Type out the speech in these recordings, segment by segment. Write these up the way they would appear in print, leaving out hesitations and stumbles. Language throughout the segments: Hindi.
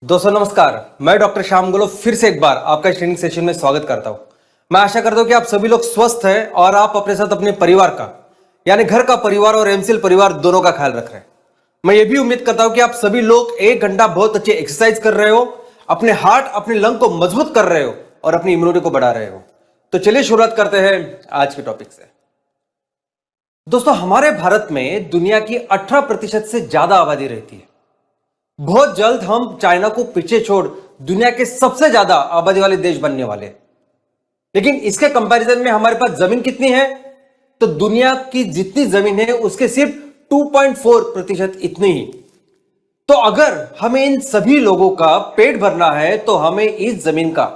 दोस्तों नमस्कार। मैं डॉक्टर श्याम गुलो फिर से एक बार आपका ट्रेनिंग सेशन में स्वागत करता हूं। मैं आशा करता हूं कि आप सभी लोग स्वस्थ हैं और आप अपने साथ अपने परिवार का यानी घर का परिवार और एमसीएल परिवार दोनों का ख्याल रख रहे हैं। मैं ये भी उम्मीद करता हूं कि आप सभी लोग 1 घंटा बहुत अच्छी एक्सरसाइज कर रहे हो, अपने हार्ट अपने लंग को मजबूत कर रहे हो और अपनी इम्यूनिटी को बढ़ा रहे हो। तो चलिए शुरुआत करते हैं आज के टॉपिक से। दोस्तों हमारे भारत में दुनिया की 18% से ज्यादा आबादी रहती है। बहुत जल्द हम चाइना को पीछे छोड़ दुनिया के सबसे ज्यादा आबादी वाले देश बनने वाले हैं। लेकिन इसके कंपैरिजन में हमारे पास जमीन कितनी है? तो दुनिया की जितनी जमीन है उसके सिर्फ 2.4% इतनी ही। तो अगर हमें इन सभी लोगों का पेट भरना है तो हमें इस जमीन का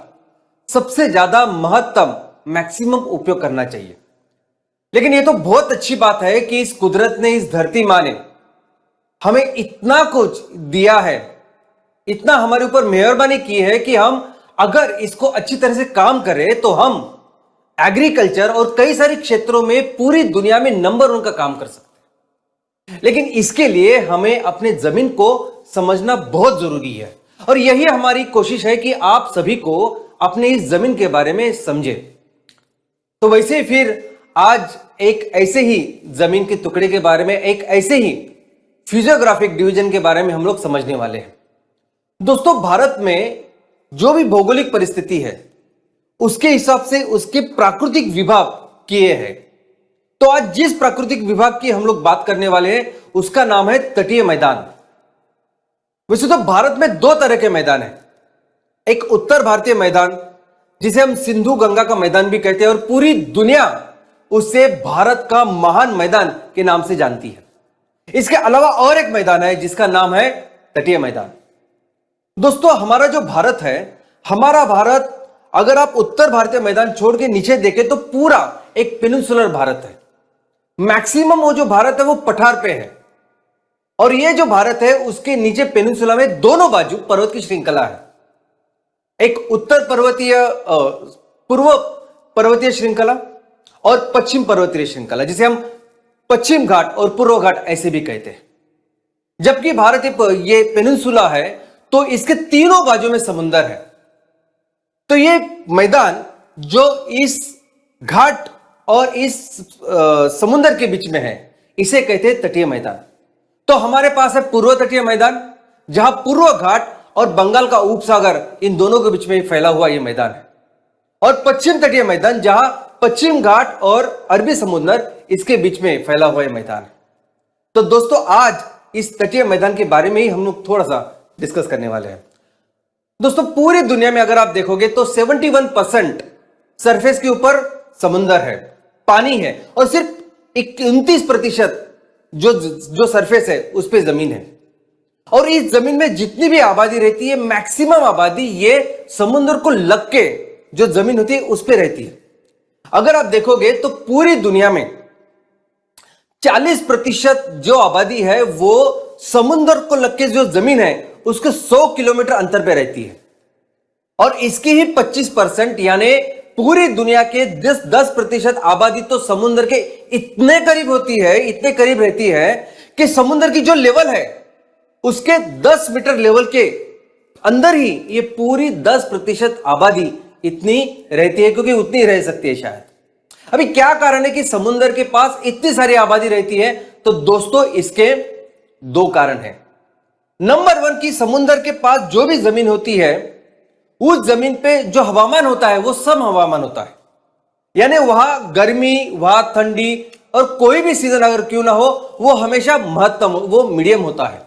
सबसे ज्यादा महत्तम मैक्सिमम उपयोग करना चाहिए। लेकिन यह तो बहुत अच्छी बात है कि इस कुदरत ने, इस धरती मां ने हमें इतना कुछ दिया है, इतना हमारे ऊपर मेहरबानी की है कि हम अगर इसको अच्छी तरह से काम करें तो हम एग्रीकल्चर और कई सारे क्षेत्रों में पूरी दुनिया में नंबर 1 का काम कर सकते हैं। लेकिन इसके लिए हमें अपने जमीन को समझना बहुत जरूरी है और यही हमारी कोशिश है कि आप सभी को अपने इस जमीन के बारे में समझे। तो वैसे ही फिर आज एक ऐसे ही जमीन के टुकड़े के बारे में, एक ऐसे ही फिजियोग्राफिक डिवीजन के बारे में हम लोग समझने वाले हैं। दोस्तों भारत में जो भी भौगोलिक परिस्थिति है उसके हिसाब से उसके प्राकृतिक विभाग किए हैं। तो आज जिस प्राकृतिक विभाग की हम लोग बात करने वाले हैं उसका नाम है तटीय मैदान। वैसे तो भारत में 2 तरह के मैदान हैं। एक उत्तर भारतीय मैदान जिसे हम सिंधु गंगा का मैदान भी कहते हैं और पूरी दुनिया उसे भारत का महान मैदान के नाम से जानती है। इसके अलावा और एक मैदान है जिसका नाम है तटीय मैदान। दोस्तों हमारा जो भारत है, हमारा भारत अगर आप उत्तर भारतीय मैदान छोड़ के नीचे देखें तो पूरा एक पेनिनसुलर भारत है। मैक्सिमम वो जो भारत है वो पठार पे है और ये जो भारत है उसके नीचे पेनिनसुला में दोनों बाजू पर्वत की श्रृंखला है। एक उत्तर पर्वतीय पूर्व पर्वतीय श्रृंखला और पश्चिम पर्वतीय श्रृंखला, जिसे हम पश्चिम घाट और पूर्व घाट ऐसे भी कहते हैं। जबकि भारत ये पेनिनसुला है तो इसके तीनों बाजू में समुद्र है। तो ये मैदान जो इस घाट और इस समुद्र के बीच में है इसे कहते हैं तटीय मैदान। तो हमारे पास है पूर्व तटीय मैदान जहां पूर्व घाट और बंगाल का उपसागर इन दोनों के बीच में फैला हुआ यह मैदान है, और पश्चिम तटीय मैदान जहां पश्चिम घाट और अरबी समुद्र इसके बीच में फैला हुआ मैदान है। तो दोस्तों आज इस तटीय मैदान के बारे में ही हम लोग थोड़ा सा डिस्कस करने वाले हैं। दोस्तों पूरी दुनिया में अगर आप देखोगे तो 71% सरफेस के ऊपर समुद्र है, पानी है, और सिर्फ 29% जो सरफेस है उस पर जमीन है। और इस जमीन में जितनी भी आबादी रहती है मैक्सिमम आबादी ये समुद्र को लग के जो जमीन होती है उस पर रहती है। अगर आप देखोगे तो पूरी दुनिया में 40% जो आबादी है वो समुद्र को लग के जो जमीन है उसके 100 किलोमीटर अंतर पे रहती है, और इसकी ही 25% यानी पूरी दुनिया के 10% आबादी तो समुद्र के इतने करीब होती है, इतने करीब रहती है कि समुद्र की जो लेवल है उसके 10 मीटर लेवल के अंदर ही ये पूरी 10% आबादी इतनी रहती है, क्योंकि उतनी रह सकती है शायद। अभी क्या कारण है कि समुद्र के पास इतनी सारी आबादी रहती है? तो दोस्तों इसके 2 कारण हैं। नंबर 1 की समुद्र के पास जो भी जमीन होती है उस जमीन पे जो हवामान होता है वो सम हवामान होता है, यानी वहां गर्मी, वहां ठंडी, और कोई भी सीजन अगर क्यों ना हो वो हमेशा महत्तम, वो मीडियम होता है,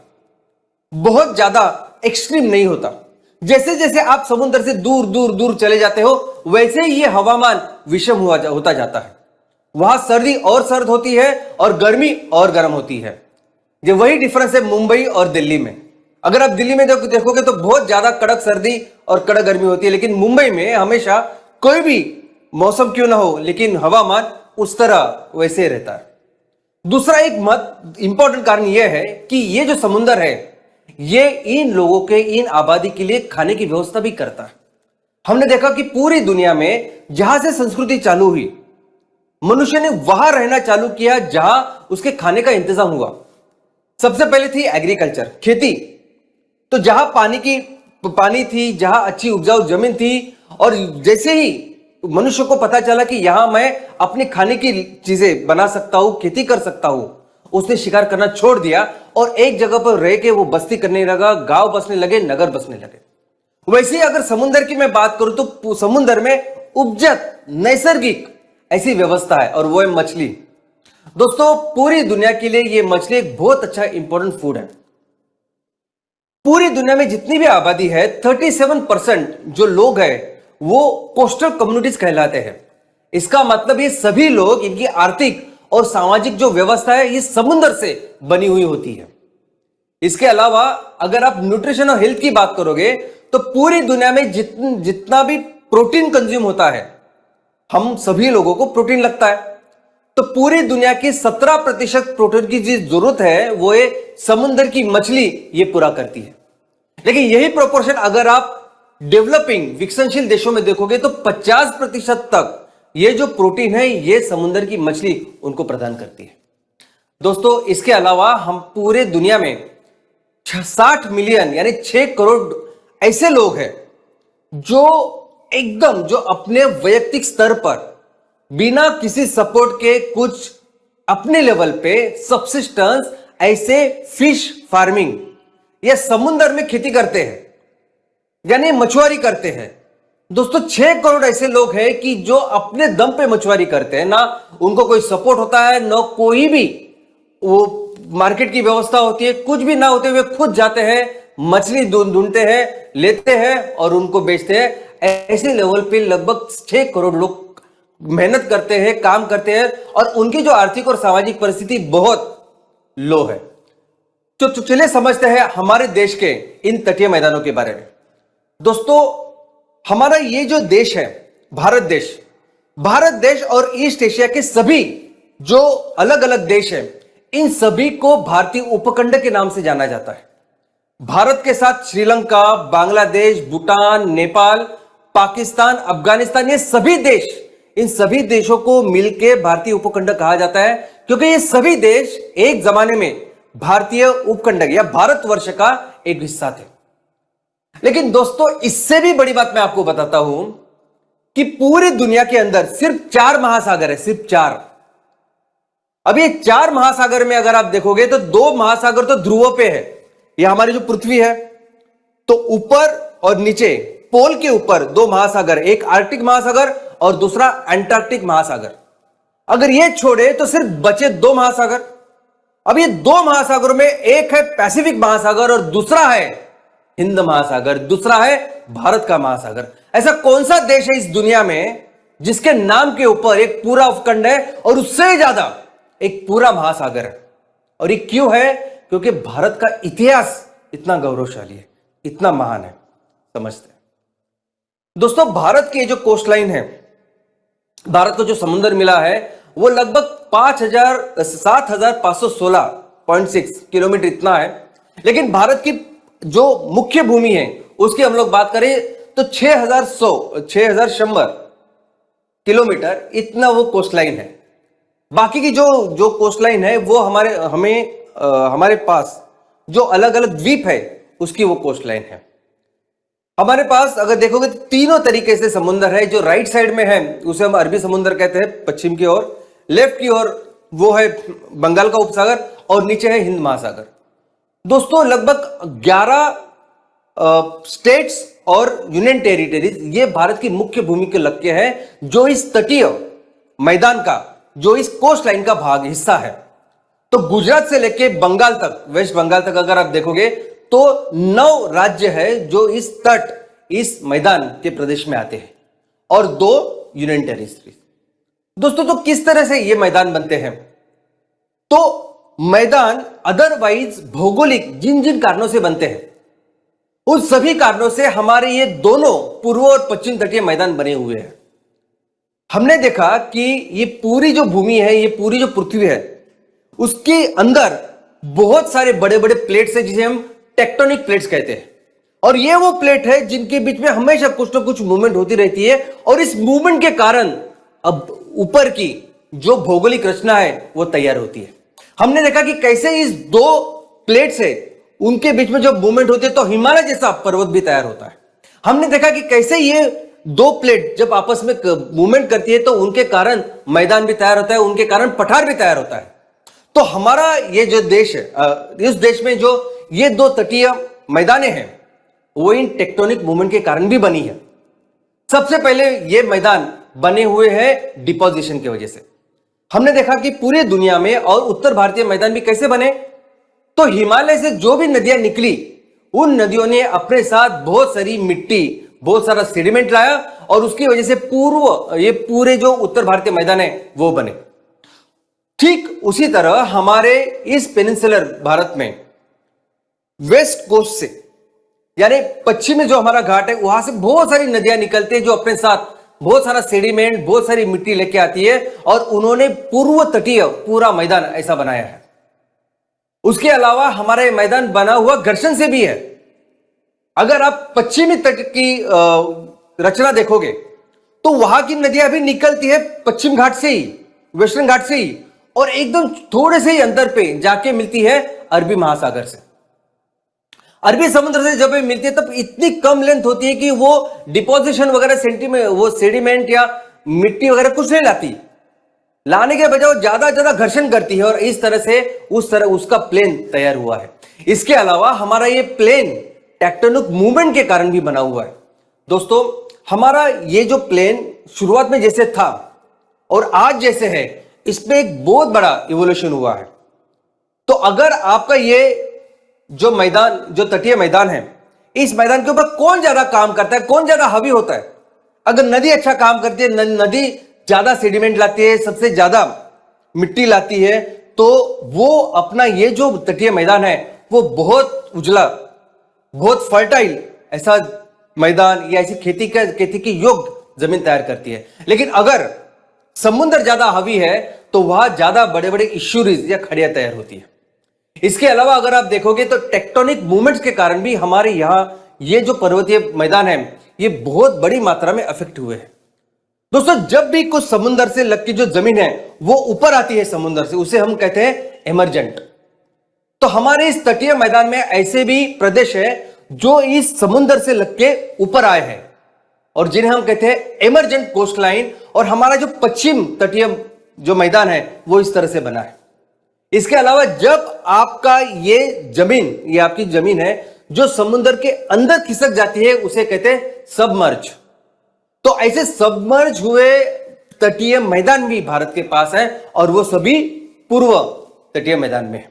बहुत ज्यादा एक्सट्रीम नहीं होता। जैसे जैसे आप समुद्र से दूर दूर दूर चले जाते हो वैसे ही ये हवामान विषम होता जाता है। वहां सर्दी और सर्द होती है और गर्मी और गर्म होती है। ये वही डिफरेंस है मुंबई और दिल्ली में। अगर आप दिल्ली में देखोगे तो बहुत ज्यादा कड़क सर्दी और कड़क गर्मी होती है, लेकिन मुंबई में हमेशा कोई भी मौसम क्यों ना हो लेकिन हवामान उस तरह वैसे रहता है। दूसरा एक इंपॉर्टेंट कारण यह है कि ये जो समुद्र है ये इन लोगों के, इन आबादी के लिए खाने की व्यवस्था भी करता है। हमने देखा कि पूरी दुनिया में जहां से संस्कृति चालू हुई मनुष्य ने वहां रहना चालू किया जहां उसके खाने का इंतजाम हुआ। सबसे पहले थी एग्रीकल्चर, खेती। तो जहां पानी की पानी थी, जहां अच्छी उपजाऊ जमीन थी, और जैसे ही मनुष्य को पता चला कि यहां मैं अपने खाने की चीजें बना सकता हूं, खेती कर सकता हूं, उसने शिकार करना छोड़ दिया और एक जगह पर रह के वो बस्ती करने लगा, गांव बसने लगे, नगर बसने लगे। वैसे ही अगर समुद्र की मैं बात करूं तो समुद्र में उपजत नैसर्गिक ऐसी व्यवस्था है और वो है मछली। दोस्तों, पूरी दुनिया के लिए ये मछली एक बहुत अच्छा इंपॉर्टेंट फूड है। पूरी दुनिया में जितनी भी आबादी है 37% जो लोग हैं वो कोस्टल कम्युनिटीज कहलाते हैं। इसका मतलब ये सभी लोग, इनकी आर्थिक और सामाजिक जो व्यवस्था है ये समुद्र से बनी हुई होती है। इसके अलावा अगर आप न्यूट्रिशन और हेल्थ की बात करोगे तो पूरी दुनिया में जितना भी प्रोटीन कंज्यूम होता है, हम सभी लोगों को प्रोटीन लगता है, तो पूरी दुनिया की 17% प्रोटीन की जो जरूरत है वो ये समुद्र की मछली ये पूरा करती है। लेकिन यही प्रोपोर्शन अगर आप डेवलपिंग विकसनशील देशों में देखोगे तो 50% तक ये जो प्रोटीन है ये समुद्र की मछली उनको प्रदान करती है। दोस्तों, इसके अलावा हम पूरे दुनिया में 60 मिलियन यानी 6 करोड़ ऐसे लोग हैं जो अपने वैयक्तिक स्तर पर बिना किसी सपोर्ट के कुछ अपने लेवल पे सब्सिस्टेंस ऐसे फिश फार्मिंग या समुद्र में खेती करते हैं, यानी मछुआरी करते हैं। दोस्तों, 6 करोड़ ऐसे लोग हैं कि जो अपने दम पे मछुआरी करते हैं, ना उनको कोई सपोर्ट होता है, ना कोई भी वो मार्केट की व्यवस्था होती है, कुछ भी ना होते हुए खुद जाते हैं, मछली ढूंढते हैं, लेते हैं और उनको बेचते हैं। ऐसे लेवल पे लगभग 6 करोड़ लोग मेहनत करते हैं, काम करते हैं और उनकी जो आर्थिक और सामाजिक परिस्थिति बहुत लो है। तो चलिए समझते हैं हमारे देश के इन तटीय मैदानों के बारे में। दोस्तों, हमारा ये जो देश है भारत देश और ईस्ट एशिया के सभी जो अलग अलग देश हैं, इन सभी को भारतीय उपखंड के नाम से जाना जाता है। भारत के साथ श्रीलंका, बांग्लादेश, भूटान, नेपाल, पाकिस्तान, अफगानिस्तान, ये सभी देश, इन सभी देशों को मिलकर भारतीय उपखंड कहा जाता है, क्योंकि ये सभी देश एक जमाने में भारतीय उपखंड या भारतवर्ष का एक हिस्सा थे। लेकिन दोस्तों, इससे भी बड़ी बात मैं आपको बताता हूं कि पूरी दुनिया के अंदर सिर्फ 4 महासागर है, सिर्फ 4। अब ये 4 महासागर में अगर आप देखोगे तो 2 महासागर तो ध्रुवों पे है, ये हमारी जो पृथ्वी है, तो ऊपर और नीचे पोल के ऊपर 2 महासागर, एक आर्कटिक महासागर और दूसरा अंटार्कटिक महासागर। अगर ये छोड़े तो सिर्फ बचे 2 महासागर। अब ये 2 महासागरों में एक है पैसिफिक महासागर और दूसरा है हिंद महासागर, दूसरा है भारत का महासागर। ऐसा कौन सा देश है इस दुनिया में जिसके नाम के ऊपर एक पूरा उपखंड है और उससे ज्यादा एक पूरा महासागर है? और ये क्यों है? क्योंकि भारत का इतिहास इतना गौरवशाली है, इतना महान है। समझते हैं दोस्तों, भारत की जो कोस्ट लाइन है, भारत को जो समुद्र मिला है वो लगभग 7,516.6 किलोमीटर इतना है। लेकिन भारत की जो मुख्य भूमि है उसकी हम लोग बात करें तो 6,100 किलोमीटर इतना वो कोस्ट लाइन है। बाकी की जो कोस्ट लाइन है वो हमारे पास जो अलग अलग द्वीप है उसकी वो कोस्ट लाइन है। हमारे पास अगर देखोगे तो तीनों तरीके से समुद्र है। जो राइट साइड में है उसे हम अरबी समुद्र कहते हैं पश्चिम की ओर, लेफ्ट की ओर वो है बंगाल का उपसागर और नीचे है हिंद महासागर। दोस्तों, लगभग 11 स्टेट्स और यूनियन टेरिटरीज ये भारत की मुख्य भूमि के लग के हैं, जो इस तटीय मैदान का, जो इस कोस्ट लाइन का भाग हिस्सा है। तो गुजरात से लेके बंगाल तक, वेस्ट बंगाल तक अगर आप देखोगे तो 9 राज्य है जो इस मैदान के प्रदेश में आते हैं और 2 यूनियन टेरिटरीज। दोस्तों, तो किस तरह से ये मैदान बनते हैं? तो मैदान अदरवाइज भौगोलिक जिन जिन कारणों से बनते हैं उन सभी कारणों से हमारे ये दोनों पूर्व और पश्चिम तटीय मैदान बने हुए हैं। हमने देखा कि ये पूरी जो भूमि है, ये पूरी जो पृथ्वी है, उसके अंदर बहुत सारे बड़े बड़े प्लेट्स हैं जिसे हम टेक्टोनिक प्लेट्स कहते हैं। और ये वो प्लेट है जिनके बीच में हमेशा कुछ ना कुछ मूवमेंट होती रहती है और इस मूवमेंट के कारण अब ऊपर की जो भौगोलिक रचना है वो तैयार होती है। हमने देखा कि कैसे इस 2 प्लेट से उनके बीच में जब मूवमेंट होती है तो हिमालय जैसा पर्वत भी तैयार होता है। हमने देखा कि कैसे ये दो प्लेट जब आपस में मूवमेंट करती है तो उनके कारण मैदान भी तैयार होता है, उनके कारण पठार भी तैयार होता है। तो हमारा ये जो देश है, इस देश में जो ये दो तटीय मैदाने हैं वो इन टेक्टोनिक मूवमेंट के कारण भी बनी है। सबसे पहले ये मैदान बने हुए हैं डिपोजिशन की वजह से। हमने देखा कि पूरी दुनिया में और उत्तर भारतीय मैदान भी कैसे बने, तो हिमालय से जो भी नदियां निकली उन नदियों ने अपने साथ बहुत सारी मिट्टी, बहुत सारा सेडिमेंट लाया और उसकी वजह से ये पूरे जो उत्तर भारतीय मैदान है वो बने। ठीक उसी तरह हमारे इस पेनिनसुलर भारत में वेस्ट कोस्ट से यानी पश्चिम में जो हमारा घाट है वहां से बहुत सारी नदियां निकलती है जो अपने साथ बहुत सारा सेडिमेंट, बहुत सारी मिट्टी लेके आती है और उन्होंने पूर्व तटीय पूरा मैदान ऐसा बनाया है। उसके अलावा हमारा ये मैदान बना हुआ घर्षण से भी है। अगर आप पश्चिमी तट की रचना देखोगे तो वहां की नदियां भी निकलती है पश्चिम घाट से ही, वेस्टर्न घाट से ही, और एकदम थोड़े से ही अंतर पे जाके मिलती है अरबी महासागर से। अरबी समुद्र से जब मिलती है तब इतनी कम लेंथ होती है कि वो डिपोजिशन वगैरह वो सेडिमेंट या मिट्टी वगैरह कुछ नहीं लाती, लाने के बजाय ज्यादा ज्यादा घर्षण करती है और इस तरह से उसका प्लेन तैयार हुआ है। इसके अलावा हमारा ये प्लेन टेक्टोनिक मूवमेंट के कारण भी बना हुआ है। दोस्तों, हमारा ये जो प्लेन शुरुआत में जैसे था और आज जैसे है, इसमें एक बहुत बड़ा इवोल्यूशन हुआ है। तो अगर आपका ये जो मैदान, जो तटीय मैदान है, इस मैदान के ऊपर कौन ज्यादा काम करता है, कौन ज्यादा हावी होता है? अगर नदी अच्छा काम करती है, नदी ज्यादा सेडिमेंट लाती है, सबसे ज्यादा मिट्टी लाती है, तो वो अपना ये जो तटीय मैदान है वो बहुत उजला, बहुत फर्टाइल ऐसा मैदान या ऐसी खेती की योग्य जमीन तैयार करती है। लेकिन अगर समुद्र ज्यादा हावी है तो वहां ज्यादा बड़े बड़े इश्यूरीज या खड़ियां तैयार होती है। इसके अलावा अगर आप देखोगे तो टेक्टोनिक मूवमेंट्स के कारण भी हमारे यहां ये जो पर्वतीय मैदान है ये बहुत बड़ी मात्रा में अफेक्ट हुए हैं। दोस्तों, जब भी कुछ समुद्र से लग की जो जमीन है वो ऊपर आती है समुद्र से, उसे हम कहते हैं एमरजेंट। तो हमारे इस तटीय मैदान में ऐसे भी प्रदेश है जो इस समुद्र से लग के ऊपर आए हैं और जिन्हें हम कहते हैं एमरजेंट कोस्ट लाइन। और हमारा जो पश्चिम तटीय जो मैदान है वो इस तरह से बना है। इसके अलावा जब आपका ये आपकी जमीन है जो समुद्र के अंदर खिसक जाती है उसे कहते हैं सबमर्ज। तो ऐसे सबमर्ज हुए तटीय मैदान भी भारत के पास है और वो सभी पूर्व तटीय मैदान में है।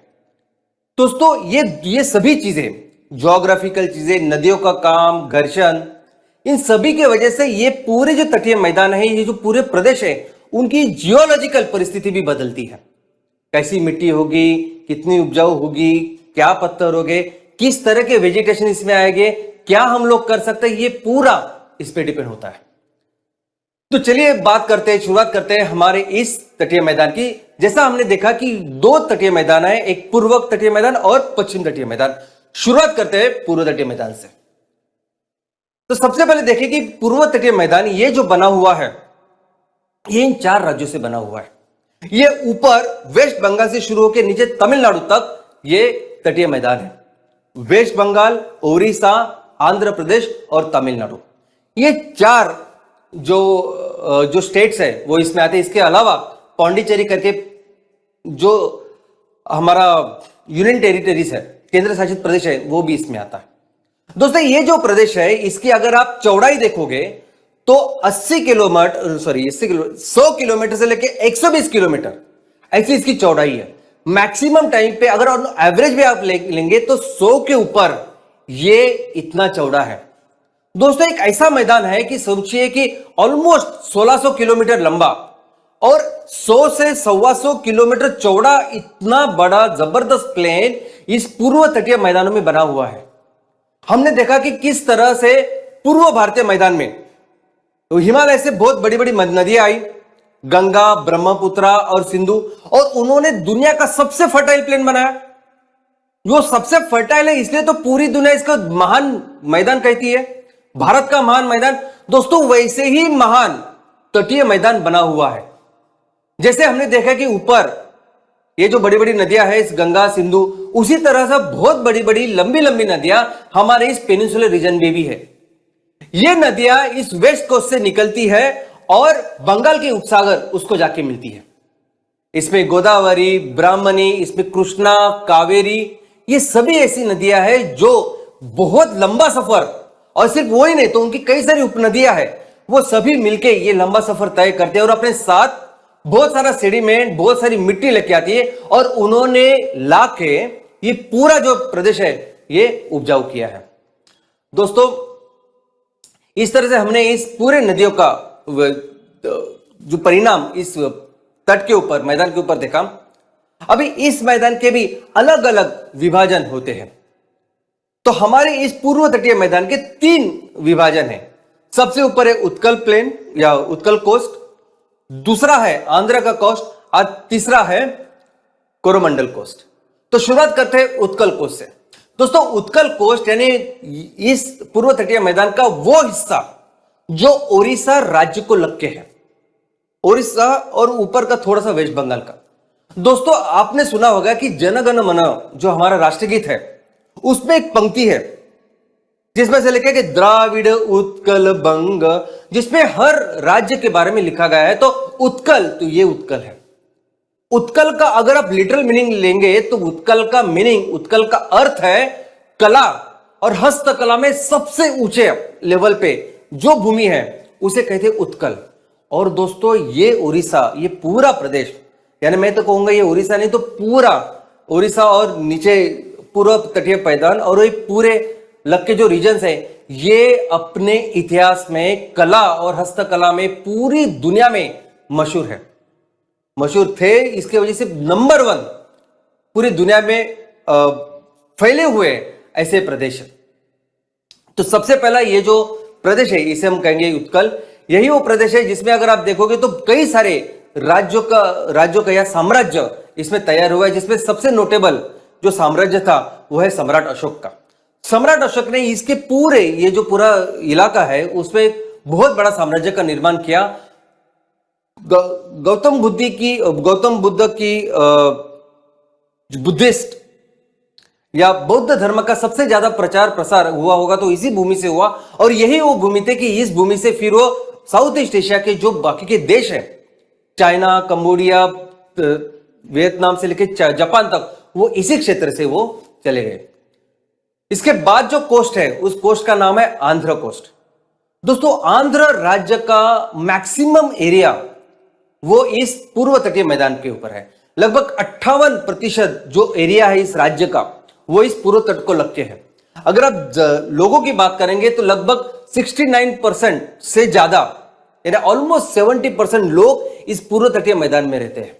दोस्तों, ये सभी चीजें, ज्योग्राफिकल चीजें, नदियों का काम, घर्षण, इन सभी के वजह से ये पूरे जो तटीय मैदान है, ये जो पूरे प्रदेश है, उनकी जियोलॉजिकल परिस्थिति भी बदलती है। कैसी मिट्टी होगी, कितनी उपजाऊ होगी, क्या पत्थर होंगे, किस तरह के वेजिटेशन इसमें आएंगे, क्या हम लोग कर सकते हैं, ये पूरा इस पे डिपेंड होता है। तो चलिए शुरुआत करते हैं हमारे इस तटीय मैदान की। जैसा हमने देखा कि दो तटीय मैदान है, एक पूर्व तटीय मैदान और पश्चिम तटीय मैदान। शुरुआत करते हैं पूर्व तटीय मैदान से। तो सबसे पहले देखें कि पूर्व तटीय मैदान ये जो बना हुआ है ये इन 4 राज्यों से बना हुआ है। ये ऊपर वेस्ट बंगाल से शुरू होकर नीचे तमिलनाडु तक ये तटीय मैदान है। वेस्ट बंगाल, ओडिशा, आंध्र प्रदेश और तमिलनाडु, ये 4 जो स्टेट्स है वो इसमें आते हैं। इसके अलावा पौंडीचेरी करके जो हमारा यूनियन टेरिटरीज है, केंद्र शासित प्रदेश है, वो भी इसमें आता है। दोस्तों, ये जो प्रदेश है इसकी अगर आप चौड़ाई देखोगे तो 100 किलोमीटर से लेकर 120 किलोमीटर ऐसी इसकी चौड़ाई है। मैक्सिमम टाइम पे अगर एवरेज भी आप लेंगे तो 100 के ऊपर ये इतना चौड़ा है। दोस्तों, एक ऐसा मैदान है कि सोचिए कि ऑलमोस्ट 1600 किलोमीटर लंबा और 100 से 125 किलोमीटर चौड़ा इतना बड़ा जबरदस्त प्लेन इस पूर्व तटीय मैदानों में बना हुआ है। हमने देखा कि किस तरह से पूर्व भारतीय मैदान में तो हिमालय से बहुत बड़ी बड़ी नदियां आई, गंगा, ब्रह्मपुत्र और सिंधु, और उन्होंने दुनिया का सबसे फर्टाइल प्लेन बनाया। जो सबसे फर्टाइल है इसलिए तो पूरी दुनिया इसका महान मैदान कहती है, भारत का महान मैदान। दोस्तों, वैसे ही महान तटीय मैदान बना हुआ है। जैसे हमने देखा कि ऊपर ये जो बड़ी बड़ी नदियां हैं, इस गंगा सिंधु, उसी तरह से बहुत बड़ी बड़ी लंबी लंबी नदियां हमारे इस पेनिनसुलर रीजन में भी है। ये नदियां इस वेस्ट कोस्ट से निकलती है और बंगाल के उपसागर उसको जाके मिलती है। इसमें गोदावरी, ब्राह्मणी, इसमें कृष्णा, कावेरी, ये सभी ऐसी नदियां हैं जो बहुत लंबा सफर, और सिर्फ वो ही नहीं तो उनकी कई सारी उपनदियां हैं, वो सभी मिलके ये लंबा सफर तय करते हैं और अपने साथ बहुत सारा सेडिमेंट, बहुत सारी मिट्टी लेके आती है और उन्होंने लाके ये पूरा जो प्रदेश है ये उपजाऊ किया है। दोस्तों, इस तरह से हमने इस पूरे नदियों का जो परिणाम इस तट के ऊपर, मैदान के ऊपर देखा। अभी इस मैदान के भी अलग अलग विभाजन होते हैं। तो हमारे इस पूर्व तटीय मैदान के 3 विभाजन हैं। सबसे ऊपर है उत्कल प्लेन या उत्कल कोस्ट, दूसरा है आंध्र का कोस्ट और तीसरा है कोरोमंडल कोस्ट। तो शुरुआत करते हैं उत्कल कोस्ट से। दोस्तों, उत्कल कोस्ट यानी इस पूर्व तटीय मैदान का वो हिस्सा जो ओडिशा राज्य को लग के है, ओडिशा और ऊपर का थोड़ा सा वेस्ट बंगाल का। दोस्तों, आपने सुना होगा कि जन गण मन जो हमारा राष्ट्रगीत है उसमें एक पंक्ति है जिसमें से लिखा है कि द्राविड़ उत्कल बंग, जिसमें हर राज्य के बारे में लिखा गया है। तो उत्कल, तो ये उत्कल है। उत्कल का अगर आप लिटरल मीनिंग लेंगे तो उत्कल का मीनिंग, उत्कल का अर्थ है कला और हस्तकला में सबसे ऊंचे लेवल पे जो भूमि है उसे कहते हैं उत्कल। और दोस्तों, ये उड़ीसा, ये पूरा प्रदेश, यानी मैं तो कहूंगा ये उड़ीसा नहीं तो पूरा उड़ीसा और नीचे पूर्व तटीय मैदान और ये पूरे लग के जो रीजन्स है, ये अपने इतिहास में कला और हस्तकला में पूरी दुनिया में मशहूर है, मशहूर थे। इसके वजह से नंबर 1 पूरी दुनिया में फैले हुए ऐसे प्रदेश है। तो सबसे पहला ये जो प्रदेश है इसे हम कहेंगे उत्कल। यही वो प्रदेश है जिसमें अगर आप देखोगे तो कई सारे राज्यों का या साम्राज्य इसमें तैयार हुआ है, जिसमें सबसे नोटेबल जो साम्राज्य था वो है सम्राट अशोक का। सम्राट अशोक ने इसके पूरे, ये जो पूरा इलाका है उसमें बहुत बड़ा साम्राज्य का निर्माण किया। गौतम बुद्ध की बुद्धिस्ट या बौद्ध धर्म का सबसे ज्यादा प्रचार प्रसार हुआ होगा तो इसी भूमि से हुआ। और यही वो भूमि थी कि इस भूमि से फिर वो साउथ ईस्ट एशिया के जो बाकी के देश हैं, चाइना, कंबोडिया, वियतनाम से लेकर जापान तक, वो इसी क्षेत्र से वो चले गए। इसके बाद जो कोस्ट है उस कोस्ट का नाम है आंध्र कोस्ट। दोस्तों, आंध्र राज्य का मैक्सिमम एरिया वो इस पूर्व तटीय मैदान के ऊपर है। लगभग 58% जो एरिया है इस राज्य का वो इस पूर्व तट को लग के है। अगर आप लोगों की बात करेंगे तो लगभग 69% से ज्यादा, यानी ऑलमोस्ट 70% लोग इस पूर्व तटीय मैदान में रहते हैं।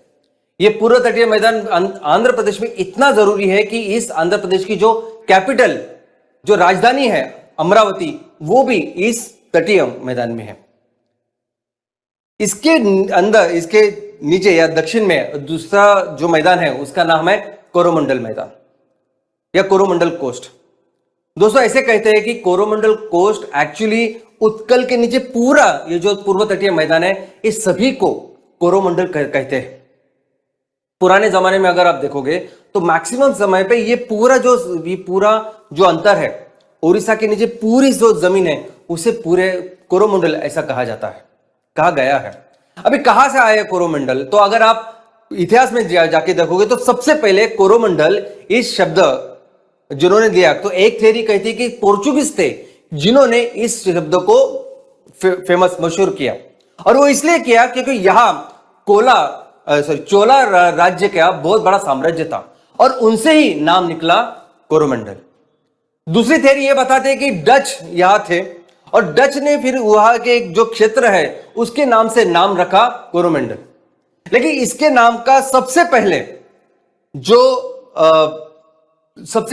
ये पूर्व तटीय मैदान आंध्र प्रदेश में इतना जरूरी है कि इस आंध्र प्रदेश की जो कैपिटल, जो राजधानी है अमरावती, वो भी इस तटीय मैदान में है। इसके अंदर, इसके नीचे या दक्षिण में दूसरा जो मैदान है उसका नाम है कोरोमंडल मैदान या कोरोमंडल कोस्ट। दोस्तों, ऐसे कहते हैं कि कोरोमंडल कोस्ट एक्चुअली उत्कल के नीचे पूरा ये जो पूर्व तटीय मैदान है इस सभी को कोरोमंडल कहते हैं। पुराने जमाने में अगर आप देखोगे तो मैक्सिमम समय पे ये पूरा जो अंतर है, उड़ीसा के नीचे पूरी जो जमीन है उसे पूरे कोरोमंडल ऐसा कहा जाता है, कहा गया है। अभी कहां से आया कोरोमंडल? तो अगर आप इतिहास में जाके देखोगे तो सबसे पहले कोरोमंडल इस शब्द जिन्होंने दिया, तो एक थ्योरी कहती है कि पोर्चुगीज थे जिन्होंने इस शब्द को फेमस, मशहूर किया। और वो इसलिए किया क्योंकि यहां चोला राज्य का बहुत बड़ा साम्राज्य था और उनसे ही नाम निकला कोरोमंडल। दूसरी थ्योरी ये बताते हैं कि डच यहां थे और डच ने फिर वहां के जो क्षेत्र है उसके नाम से नाम रखा कोरोमंडल। लेकिन इसके नाम का सबसे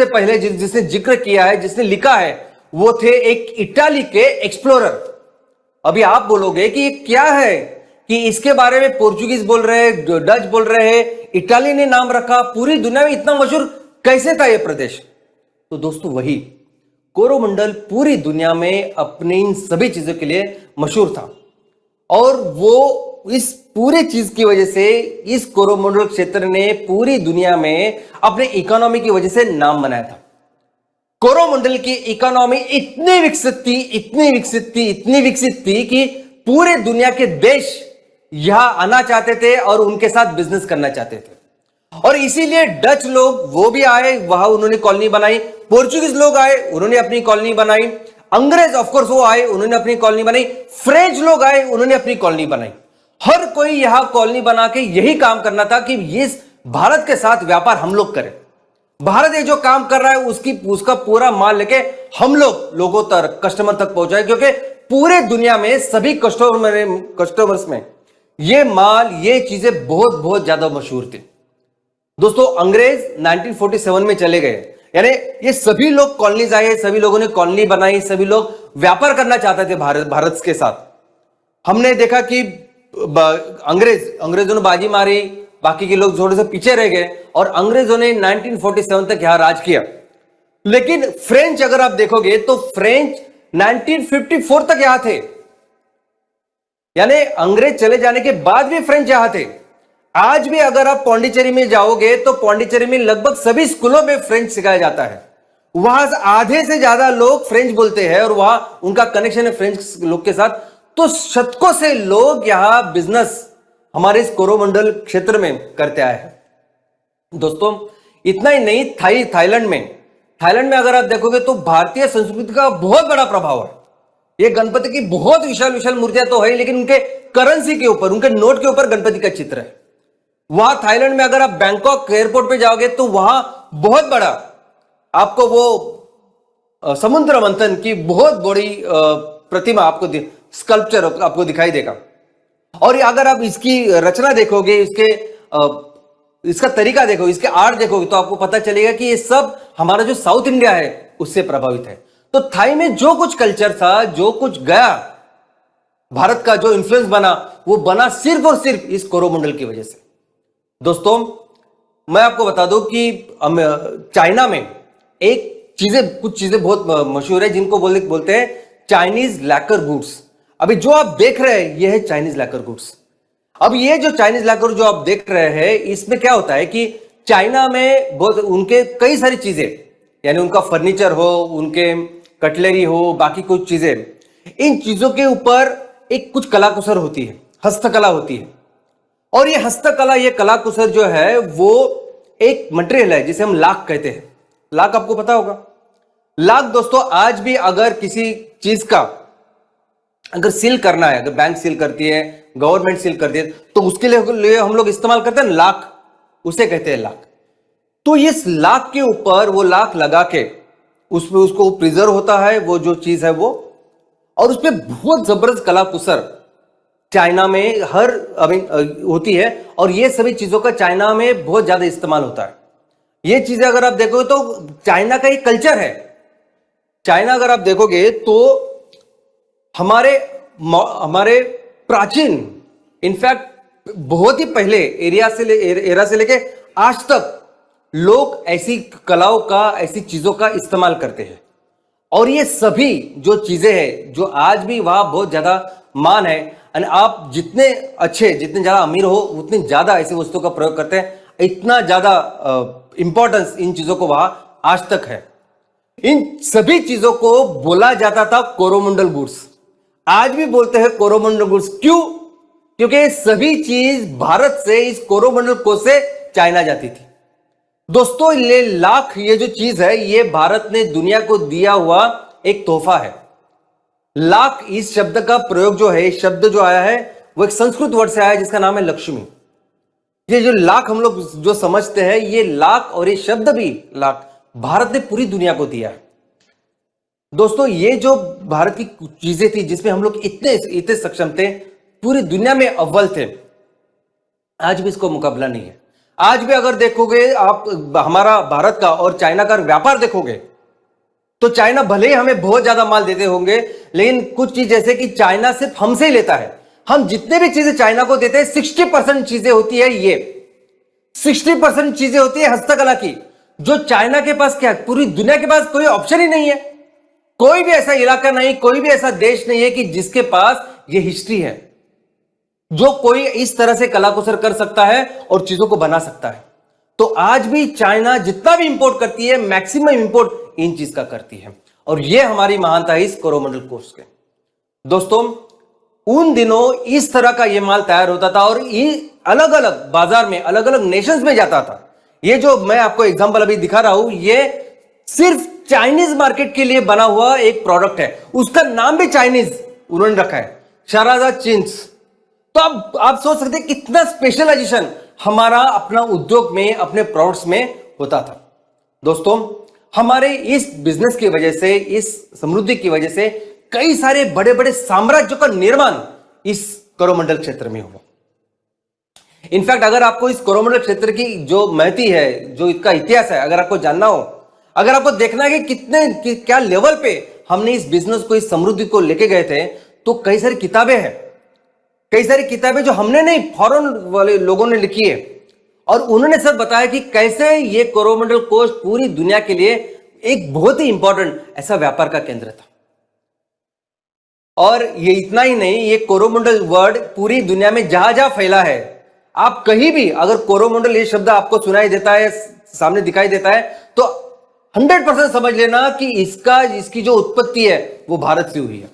पहले जिसने जिक्र किया है, जिसने लिखा है, वो थे एक इटाली के एक्सप्लोरर। अभी आप बोलोगे कि ये क्या है कि इसके बारे में पोर्चुगीज बोल रहे हैं, डच बोल रहे हैं, इटाली ने नाम रखा, पूरी दुनिया में इतना मशहूर कैसे था ये प्रदेश? तो दोस्तों, वही कोरोमंडल पूरी दुनिया में अपनी इन सभी चीजों के लिए मशहूर था और वो इस पूरे चीज की वजह से इस कोरोमंडल क्षेत्र ने पूरी दुनिया में अपने इकोनॉमी की वजह से नाम बनाया था। कोरोमंडल की इकोनॉमी इतनी विकसित थी, इतनी विकसित थी, इतनी विकसित थी कि पूरे दुनिया के देश यहां आना चाहते थे और उनके साथ बिजनेस करना चाहते थे। और इसीलिए डच लोग वो भी आए, वहां उन्होंने कॉलोनी बनाई। पोर्चुगीज लोग आए, उन्होंने अपनी कॉलोनी बनाई। अंग्रेज ऑफकोर्स वो आए, उन्होंने अपनी कॉलोनी बनाई। फ्रेंच लोग आए, उन्होंने अपनी कॉलोनी बनाई। हर कोई यहां कॉलोनी बना के यही काम करना था कि ये भारत के साथ व्यापार हम लोग करें। भारत ये जो काम कर रहा है उसका पूरा माल लेके हम लोगों तक, कस्टमर तक पहुंचाए, क्योंकि पूरे दुनिया में सभी कस्टमर्स में ये माल, ये चीजें बहुत बहुत ज्यादा मशहूर थी। दोस्तों, अंग्रेज 1947 में चले गए, यानी ये सभी लोग कॉलोनीज आए, सभी लोगों ने कॉलोनी बनाई, सभी लोग व्यापार करना चाहते थे भारत के साथ। हमने देखा कि अंग्रेजों ने बाजी मारी, बाकी के लोग थोड़े से पीछे रह गए और अंग्रेजों ने 1947 तक यहां राज किया। लेकिन फ्रेंच अगर आप देखोगे तो फ्रेंच 1954 तक यहां थे, यानी अंग्रेज चले जाने के बाद भी फ्रेंच यहां थे। आज भी अगर आप पौंडीचेरी में जाओगे तो पौंडीचेरी में लगभग सभी स्कूलों में फ्रेंच सिखाया जाता है। वहां आधे से ज्यादा लोग फ्रेंच बोलते हैं और वहां उनका कनेक्शन है फ्रेंच लोग के साथ। तो शतकों से लोग यहां बिजनेस हमारे इस कोरोमंडल क्षेत्र में करते आए हैं। दोस्तों, इतना ही नहीं, थाईलैंड में अगर आप देखोगे तो भारतीय संस्कृति का बहुत बड़ा प्रभाव है। ये गणपति की बहुत विशाल विशाल मूर्तियां तो है, लेकिन उनके करेंसी के ऊपर, उनके नोट के ऊपर गणपति का चित्र है। वहां थाईलैंड में अगर आप बैंकॉक एयरपोर्ट पे जाओगे तो वहां बहुत बड़ा आपको वो समुद्र मंथन की बहुत बड़ी प्रतिमा आपको, स्कल्पचर आपको दिखाई देगा। और अगर आप इसकी रचना देखोगे, इसका तरीका देखो, इसके आर्ट देखोगे तो आपको पता चलेगा कि ये सब हमारा जो साउथ इंडिया है उससे प्रभावित है। तो थाई में जो कुछ कल्चर था, जो कुछ गया, भारत का जो इन्फ्लुएंस बना, वो बना सिर्फ और सिर्फ इस कोरोमंडल की वजह से। दोस्तों, मैं आपको बता दूं कि चाइना में कुछ चीजें बहुत मशहूर है, जिनको बोलते हैं चाइनीज लैकर गुड्स। अभी जो आप देख रहे हैं ये है चाइनीज लैकर गुड्स। अब ये जो चाइनीज लैकर जो आप देख रहे हैं, इसमें क्या होता है कि चाइना में बहुत उनके कई सारी चीजें, यानी उनका फर्नीचर हो, उनके कटलरी हो, बाकी कुछ चीजें, इन चीजों के ऊपर एक कुछ कलाकुसर होती है, हस्तकला होती है। और ये हस्तकला, ये कलाकुसर जो है वो एक मटेरियल है जिसे हम लाख कहते हैं। लाख आपको पता होगा। लाख दोस्तों, आज भी अगर किसी चीज का अगर सील करना है, अगर बैंक सील करती है, गवर्नमेंट सील करती है, तो उसके लिए हम लोग इस्तेमाल करते हैं लाख, उसे कहते हैं लाख। तो इस लाख के ऊपर वो लाख लगा के उसमें उसको प्रिजर्व होता है वो जो चीज है वो, और उसमें बहुत जबरदस्त कलाकुसर चाइना में होती है। और ये सभी चीजों का चाइना में बहुत ज्यादा इस्तेमाल होता है। ये चीजें अगर आप देखोगे तो चाइना का एक कल्चर है। चाइना अगर आप देखोगे तो हमारे प्राचीन, इनफैक्ट बहुत ही पहले एरा से लेके आज तक लोग ऐसी कलाओं का, ऐसी चीजों का इस्तेमाल करते हैं। और ये सभी जो चीजें हैं जो आज भी वहां बहुत ज्यादा मान है, और आप जितने अच्छे, जितने ज्यादा अमीर हो, उतनी ज्यादा ऐसी वस्तुओं का प्रयोग करते हैं। इतना ज्यादा इंपॉर्टेंस इन चीजों को वहां आज तक है। इन सभी चीजों को बोला जाता था कोरोमंडल गुड्स। आज भी बोलते हैं कोरोमंडल गुड्स। क्यों? क्योंकि सभी चीज भारत से, इस कोरोमंडल कोष से चाइना जाती थी। दोस्तों, ये लाख, ये जो चीज है, ये भारत ने दुनिया को दिया हुआ एक तोहफा है। लाख, इस शब्द का प्रयोग जो है, शब्द जो आया है वो एक संस्कृत वर्ड से आया है जिसका नाम है लक्ष्मी। ये जो लाख हम लोग जो समझते हैं, ये लाख और ये शब्द भी लाख भारत ने पूरी दुनिया को दिया है। दोस्तों, ये जो भारत की चीजें थी जिसमें हम लोग इतने सक्षम थे, पूरी दुनिया में अव्वल थे, आज भी इसको मुकाबला नहीं है। आज भी अगर देखोगे आप हमारा भारत का और चाइना का व्यापार देखोगे तो चाइना भले ही हमें बहुत ज्यादा माल देते होंगे, लेकिन कुछ चीज जैसे कि चाइना सिर्फ हमसे ही लेता है। हम जितने भी चीजें चाइना को देते हैं, 60% चीजें होती है, ये 60% चीजें होती है हस्तकला की, जो चाइना के पास क्या है, पूरी दुनिया के पास कोई ऑप्शन ही नहीं है। कोई भी ऐसा इलाका नहीं, कोई भी ऐसा देश नहीं है कि जिसके पास ये हिस्ट्री है। जो कोई इस तरह से कलाकुसर कर सकता है और चीजों को बना सकता है। तो आज भी चाइना जितना भी इंपोर्ट करती है, मैक्सिमम इंपोर्ट इन चीज का करती है, और यह हमारी महानता है इस कोरोमंडल कोर्स के। दोस्तों, उन दिनों इस तरह का यह माल तैयार होता था और ये अलग अलग बाजार में, अलग अलग नेशंस में जाता था। ये जो मैं आपको एग्जांपल अभी दिखा रहा हूं, ये सिर्फ चाइनीज मार्केट के लिए बना हुआ एक प्रोडक्ट है। उसका नाम भी चाइनीज उन्होंने रखा है, शराजा चिंस। तो अब आप सोच सकते हैं कितना स्पेशलाइजेशन हमारा अपना उद्योग में, अपने प्रोडक्ट्स में होता था। दोस्तों, हमारे इस बिजनेस की वजह से, इस समृद्धि की वजह से कई सारे बड़े बड़े साम्राज्यों का निर्माण इस कोरोमंडल क्षेत्र में हुआ। इनफैक्ट अगर आपको इस कोरोमंडल क्षेत्र की जो महती है, जो इसका इतिहास है, अगर आपको जानना हो, अगर आपको देखना है कि क्या लेवल पे हमने इस बिजनेस को, इस समृद्धि को लेके गए थे, तो कई सारी किताबें हैं, कई सारी किताबें जो हमने नहीं, फॉरेन वाले लोगों ने लिखी है, और उन्होंने सब बताया कि कैसे ये कोरोमंडल कोस्ट पूरी दुनिया के लिए एक बहुत ही इंपॉर्टेंट ऐसा व्यापार का केंद्र था। और ये इतना ही नहीं, ये कोरोमंडल वर्ड पूरी दुनिया में जहां जहां फैला है, आप कहीं भी अगर कोरोमंडल ये शब्द आपको सुनाई देता है, सामने दिखाई देता है, तो 100% समझ लेना कि इसकी जो उत्पत्ति है वो भारत से हुई है।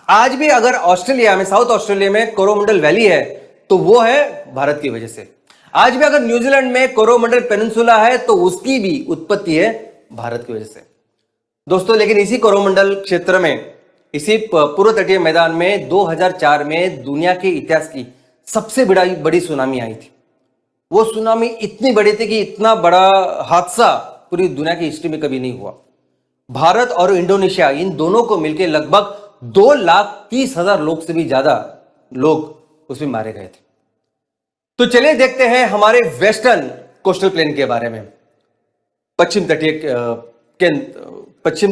आज भी अगर ऑस्ट्रेलिया में, साउथ ऑस्ट्रेलिया में कोरोमंडल वैली है, तो वो है भारत की वजह से। आज भी अगर न्यूजीलैंड में कोरोमंडल पेनिनसुला है, तो उसकी भी उत्पत्ति है भारत की वजह से। दोस्तों, लेकिन इसी कोरोमंडल क्षेत्र में, इसी पूर्व तटीय मैदान में 2004 में दुनिया के इतिहास की सबसे बड़ी सुनामी आई थी। वो सुनामी इतनी बड़ी थी कि इतना बड़ा हादसा पूरी दुनिया की हिस्ट्री में कभी नहीं हुआ। भारत और इंडोनेशिया, इन दोनों को मिलकर लगभग 2,30,000 लोग से भी ज्यादा लोग उसमें मारे गए थे। तो चलिए देखते हैं हमारे वेस्टर्न कोस्टल प्लेन के बारे में, पश्चिम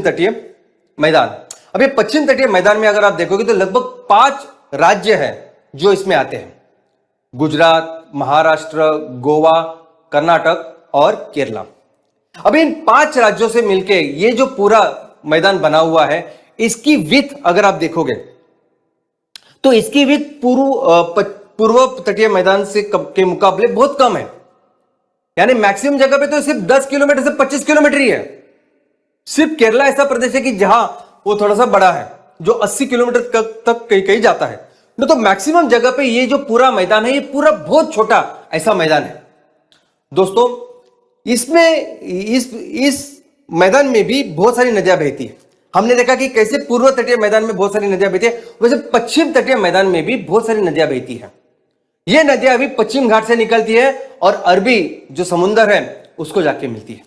तटीय मैदान। अब ये पश्चिम तटीय मैदान में अगर आप देखोगे तो लगभग 5 राज्य हैं जो इसमें आते हैं: गुजरात, महाराष्ट्र, गोवा, कर्नाटक और केरला। अब इन 5 राज्यों से मिलके ये जो पूरा मैदान बना हुआ है, इसकी विड्थ अगर आप देखोगे तो इसकी विड्थ पूर्व तटीय मैदान से के मुकाबले बहुत कम है। यानी मैक्सिमम जगह पे तो सिर्फ 10 किलोमीटर से 25 किलोमीटर ही है। सिर्फ केरला ऐसा प्रदेश है कि जहां वो थोड़ा सा बड़ा है, जो 80 किलोमीटर तक कहीं जाता है। तो मैक्सिमम जगह पे ये जो पूरा मैदान है, ये पूरा बहुत छोटा ऐसा मैदान है। दोस्तों, इसमें इस मैदान में भी बहुत सारी नदियां बहती है। हमने देखा कि कैसे पूर्व तटीय मैदान में बहुत सारी नदियां बहती है, वैसे पश्चिम तटीय मैदान में भी बहुत सारी नदियां बहती है। ये नदियां अभी पश्चिम घाट से निकलती है और अरबी जो समुंदर है उसको जाके मिलती है।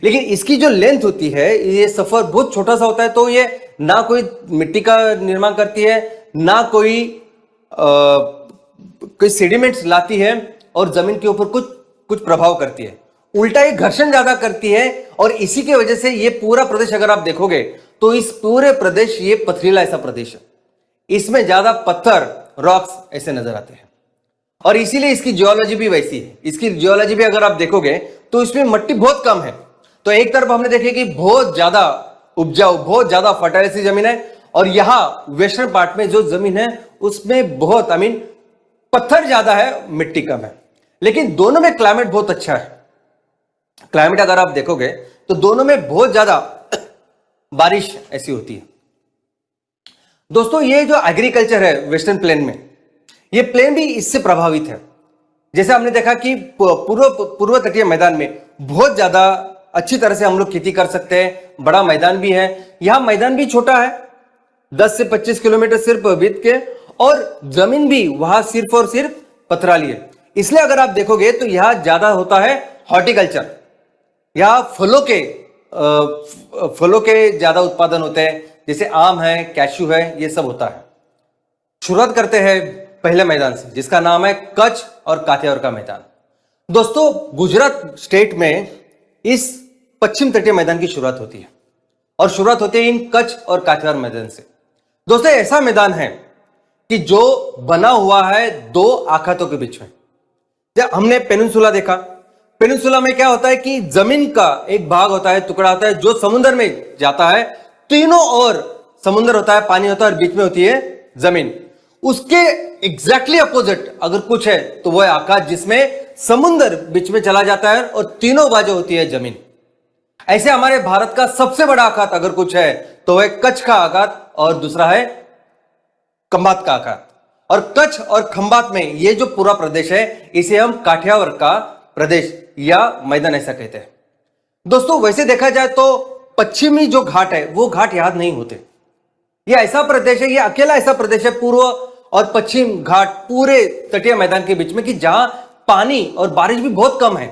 लेकिन इसकी जो लेंथ होती है, ये सफर बहुत छोटा सा होता है, तो ये ना कोई मिट्टी का निर्माण करती है, ना कोई सेडिमेंट्स लाती है और जमीन के ऊपर कुछ प्रभाव करती है। उल्टा ये घर्षण ज्यादा करती है, और इसी की वजह से ये पूरा प्रदेश अगर आप देखोगे तो इस पूरे प्रदेश, ये पथरीला ऐसा प्रदेश है। इसमें ज्यादा पत्थर, रॉक्स ऐसे नजर आते हैं, और इसीलिए इसकी जियोलॉजी भी वैसी है। इसकी जियोलॉजी भी अगर आप देखोगे तो इसमें मिट्टी बहुत कम है। तो एक तरफ हमने देखे कि बहुत ज्यादा उपजाऊ, बहुत ज्यादा फर्टाइल सी जमीन है, और यहां वेस्टर्न पार्ट में जो जमीन है उसमें बहुत पत्थर ज्यादा है, मिट्टी कम है। लेकिन दोनों में क्लाइमेट बहुत अच्छा है। क्लाइमेट अगर आप देखोगे तो दोनों में बहुत ज्यादा बारिश ऐसी होती है। दोस्तों, ये जो एग्रीकल्चर है वेस्टर्न प्लेन में, ये प्लेन भी इससे प्रभावित है। जैसे हमने देखा कि पूर्व तटीय मैदान में बहुत ज्यादा अच्छी तरह से हम लोग खेती कर सकते हैं, बड़ा मैदान भी है। यहां मैदान भी छोटा है, 10 से 25 किलोमीटर सिर्फ विड्थ के, और जमीन भी वहां सिर्फ और सिर्फ पथराली है। इसलिए अगर आप देखोगे तो यहां ज्यादा होता है हॉर्टिकल्चर। यहां फलों के ज्यादा उत्पादन होते हैं, जैसे आम है, कैशू है, ये सब होता है। शुरुआत करते हैं पहले मैदान से, जिसका नाम है कच्छ और काठियावाड़ का मैदान। दोस्तों, गुजरात स्टेट में इस पश्चिम तटीय मैदान की शुरुआत होती है, और शुरुआत होती है इन कच्छ और काठियावाड़ मैदान से। दोस्तों, ऐसा मैदान है कि जो बना हुआ है 2 आखातों के बीच में। जब हमने पेनिनसुला देखा, पेनिनसुला में क्या होता है कि जमीन का एक भाग होता है, टुकड़ा होता है, जो समुद्र में जाता है। तीनों ओर समुद्र होता है, पानी होता है, और बीच में होती है जमीन। उसके एग्जैक्टली अपोजिट अगर कुछ है तो वह है आकाश, जिसमें समुद्र बीच में चला जाता है और तीनों बाजू होती है जमीन। ऐसे हमारे भारत का सबसे बड़ा आखात अगर कुछ है तो वह कच्छ का आखात और दूसरा है खंबात का आखात। और कच्छ और खंबात में यह जो पूरा प्रदेश है इसे हम काठियावाड़ का प्रदेश या मैदान ऐसा कहते हैं। दोस्तों वैसे देखा जाए तो पश्चिमी जो घाट है वो घाट याद नहीं होते। यह ऐसा प्रदेश है, यह अकेला ऐसा प्रदेश है पूर्व और पश्चिम घाट पूरे तटीय मैदान के बीच में कि जहां पानी और बारिश भी बहुत कम है।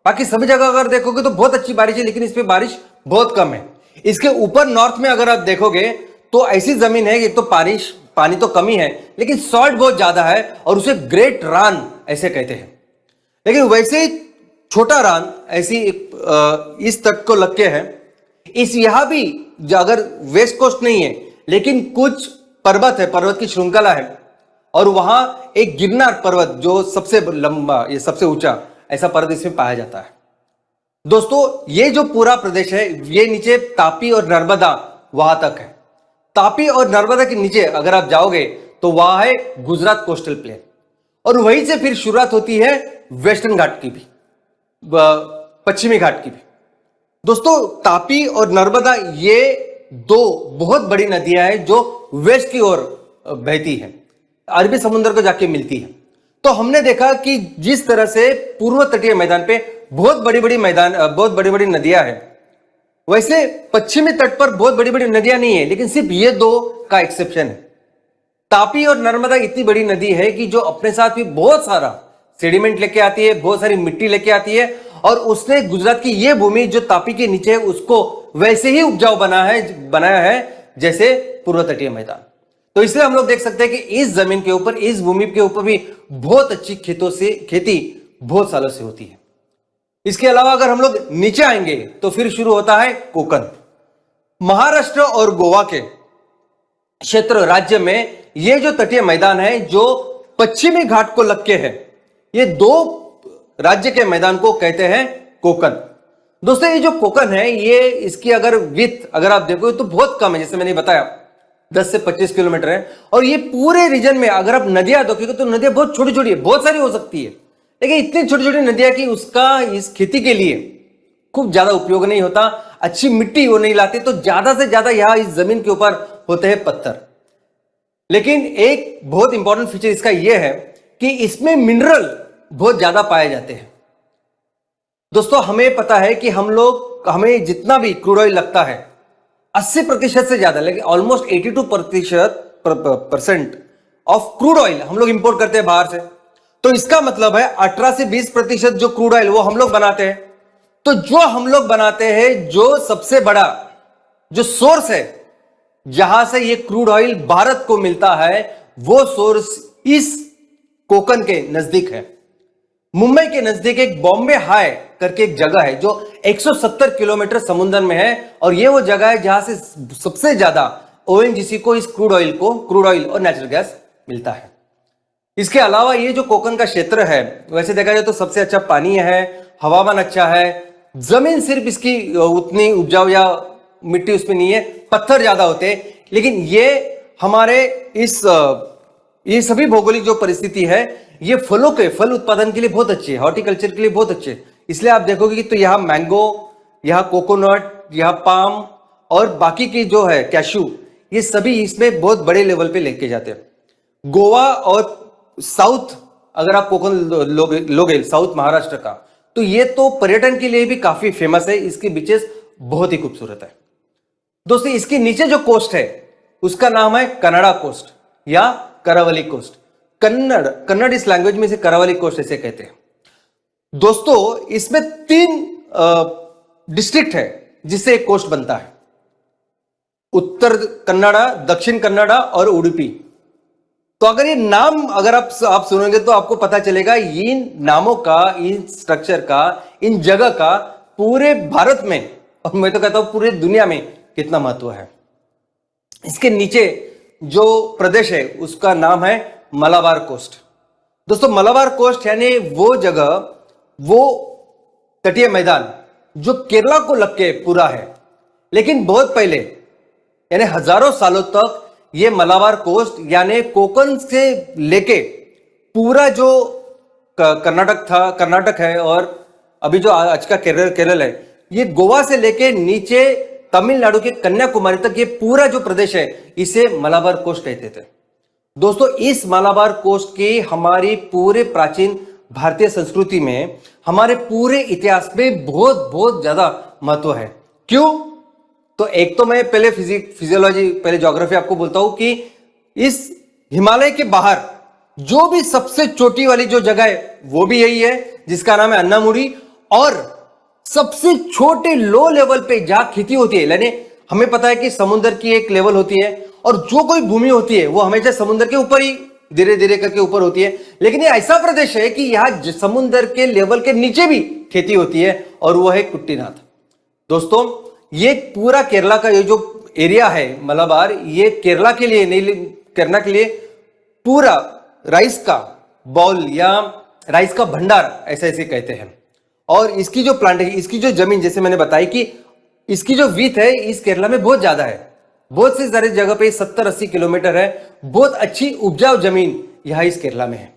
बाकी सभी जगह अगर देखोगे तो बहुत अच्छी बारिश है, लेकिन इस पे बारिश बहुत कम है। इसके ऊपर नॉर्थ में अगर आप देखोगे तो ऐसी जमीन है कि एक तो पानी तो कमी है लेकिन सॉल्ट बहुत ज्यादा है और उसे ग्रेट रान ऐसे कहते हैं। लेकिन वैसे ही छोटा रान ऐसी इस तट को लग के है। इस यहां भी अगर वेस्ट कोस्ट नहीं है लेकिन कुछ पर्वत है, पर्वत की श्रृंखला है और वहां एक गिरनार पर्वत जो सबसे लंबा, ये सबसे ऊंचा ऐसा पर्वत इसमें पाया जाता है। दोस्तों ये जो पूरा प्रदेश है ये नीचे तापी और नर्मदा वहां तक है। तापी और नर्मदा के नीचे अगर आप जाओगे तो वहां है गुजरात कोस्टल प्लेन और वहीं से फिर शुरुआत होती है वेस्टर्न घाट की भी, पश्चिमी घाट की भी। दोस्तों तापी और नर्मदा ये दो बहुत बड़ी नदियां हैं जो वेस्ट की ओर बहती है, अरबी समुद्र को जाके मिलती है। तो हमने देखा कि जिस तरह से पूर्व तटीय मैदान पे बहुत बड़ी बड़ी नदियां हैं, वैसे पश्चिमी तट पर बहुत बड़ी बड़ी नदियां नहीं है, लेकिन सिर्फ ये दो का एक्सेप्शन है। तापी और नर्मदा इतनी बड़ी नदी है कि जो अपने साथ भी बहुत सारा सेडिमेंट लेके आती है, बहुत सारी मिट्टी लेके आती है और उसने गुजरात की ये भूमि जो तापी के नीचे है उसको वैसे ही उपजाऊ बनाया है जैसे पूर्व तटीय मैदान। तो इसलिए हम लोग देख सकते हैं कि इस जमीन के ऊपर, इस भूमि के ऊपर भी बहुत अच्छी खेती बहुत सालों से होती है। इसके अलावा अगर हम लोग नीचे आएंगे तो फिर शुरू होता है कोकण। महाराष्ट्र और गोवा के क्षेत्र राज्य में ये जो तटीय मैदान है जो पश्चिमी घाट को लग के है, ये दो राज्य के मैदान को कहते हैं कोकण। दोस्तों ये जो कोकण है ये इसकी अगर विड्थ अगर आप देखो तो बहुत कम है, जैसे मैंने बताया 10 से 25 किलोमीटर है। और ये पूरे रीजन में अगर आप नदियां देखोगे तो नदियां बहुत छोटी छोटी है, बहुत सारी हो सकती है, लेकिन इतनी छोटी छोटी नदियां कि उसका इस खेती के लिए खूब ज्यादा उपयोग नहीं होता, अच्छी मिट्टी वो नहीं लाती, तो ज्यादा से ज्यादा यहां इस जमीन के ऊपर होते हैं पत्थर। लेकिन एक बहुत इंपॉर्टेंट फीचर इसका यह है कि इसमें मिनरल बहुत ज्यादा पाए जाते हैं। दोस्तों हमें पता है कि हमें जितना भी क्रूड ऑयल लगता है 80% से ज्यादा, लेकिन ऑलमोस्ट 82% ऑफ क्रूड ऑयल हम लोग इंपोर्ट करते हैं बाहर से। तो इसका मतलब है 18 से 20% जो क्रूड ऑयल वो हम लोग बनाते हैं। तो जो हम लोग बनाते हैं, जो सबसे बड़ा जो सोर्स है जहां से ये क्रूड ऑयल भारत को मिलता है, वो सोर्स इस कोकण के नजदीक है। मुंबई के नजदीक एक बॉम्बे हाई करके एक जगह है जो 170 किलोमीटर समुद्र में है और ये वो जगह है जहां से सबसे ज्यादा ओएनजीसी को इस क्रूड ऑयल और नेचुरल गैस मिलता है। इसके अलावा ये जो कोकण का क्षेत्र है वैसे देखा जाए तो सबसे अच्छा पानी है, हवामान अच्छा है, जमीन सिर्फ इसकी उतनी उपजाऊ या मिट्टी उसमें नहीं है, पत्थर ज्यादा होते हैं, लेकिन ये हमारे ये सभी भौगोलिक जो परिस्थिति है ये फल उत्पादन के लिए बहुत अच्छे है, हॉर्टिकल्चर के लिए बहुत अच्छे। इसलिए आप देखोगे कि तो यहाँ मैंगो, यहाँ कोकोनट, यहाँ पाम और बाकी की जो है कैशू, ये सभी इसमें बहुत बड़े लेवल पे लेके जाते हैं। गोवा और साउथ अगर आप कोकण लोगे साउथ महाराष्ट्र का, तो ये तो पर्यटन के लिए भी काफी फेमस है, इसके बीचेस बहुत ही खूबसूरत है। दोस्तों इसके नीचे जो कोस्ट है उसका नाम है कन्नड़ा कोस्ट या करावली कोस्ट। कन्नड़ इस लैंग्वेज में इसे करावली कोस्ट ऐसे कहते हैं। दोस्तों इसमें 3 डिस्ट्रिक्ट है जिससे एक कोस्ट बनता है, उत्तर कन्नड़ा, दक्षिण कन्नड़ा और उडुपी। तो अगर ये नाम अगर आप सुनोगे तो आपको पता चलेगा इन नामों का, इन स्ट्रक्चर का, इन जगह का पूरे भारत में और मैं तो कहता हूं पूरे दुनिया में कितना महत्व है। इसके नीचे जो प्रदेश है उसका नाम है मलाबार कोस्ट। दोस्तों मलाबार कोस्ट यानी वो जगह, वो तटीय मैदान जो केरला को लग के पूरा है, लेकिन बहुत पहले यानी हजारों सालों तक ये मलाबार कोस्ट यानी कोकण से लेके पूरा जो कर्नाटक है, और अभी जो आज का केरल है, ये गोवा से लेके नीचे तमिलनाडु के कन्याकुमारी तक ये पूरा जो प्रदेश है इसे मलाबार कोस्ट कहते थे। दोस्तों, इस मलाबार कोस्ट की हमारी पूरे प्राचीन भारतीय संस्कृति में, हमारे पूरे इतिहास में बहुत बहुत ज्यादा महत्व है। क्यों? तो एक तो मैं पहले फिजियोलॉजी, पहले ज्योग्राफी आपको बोलता हूं कि इस हिमालय के बाहर जो भी सबसे चोटी वाली जो जगह है वो भी यही है, जिसका नाम है अन्नामुडी। और सबसे छोटे लो लेवल पे जहां खेती होती है, यानी हमें पता है कि समुद्र की एक लेवल होती है और जो कोई भूमि होती है वो हमेशा समुद्र के ऊपर ही धीरे धीरे करके ऊपर होती है, लेकिन ये ऐसा प्रदेश है कि यहां समुद्र के लेवल के नीचे भी खेती होती है, और वो है कुट्टीनाथ। दोस्तों, ये पूरा केरला का ये जो एरिया है मलाबार, ये केरला के लिए नहीं, केरला के लिए पूरा राइस का बाउल या राइस का भंडार ऐसे ऐसे कहते हैं। और इसकी जो प्लांटेशन, इसकी जो जमीन, जैसे मैंने बताई कि इसकी जो विड्थ है इस केरला में बहुत ज्यादा है, बहुत सी सारी जगह पे 70-80 किलोमीटर है। बहुत अच्छी उपजाऊ जमीन यहां इस केरला में है।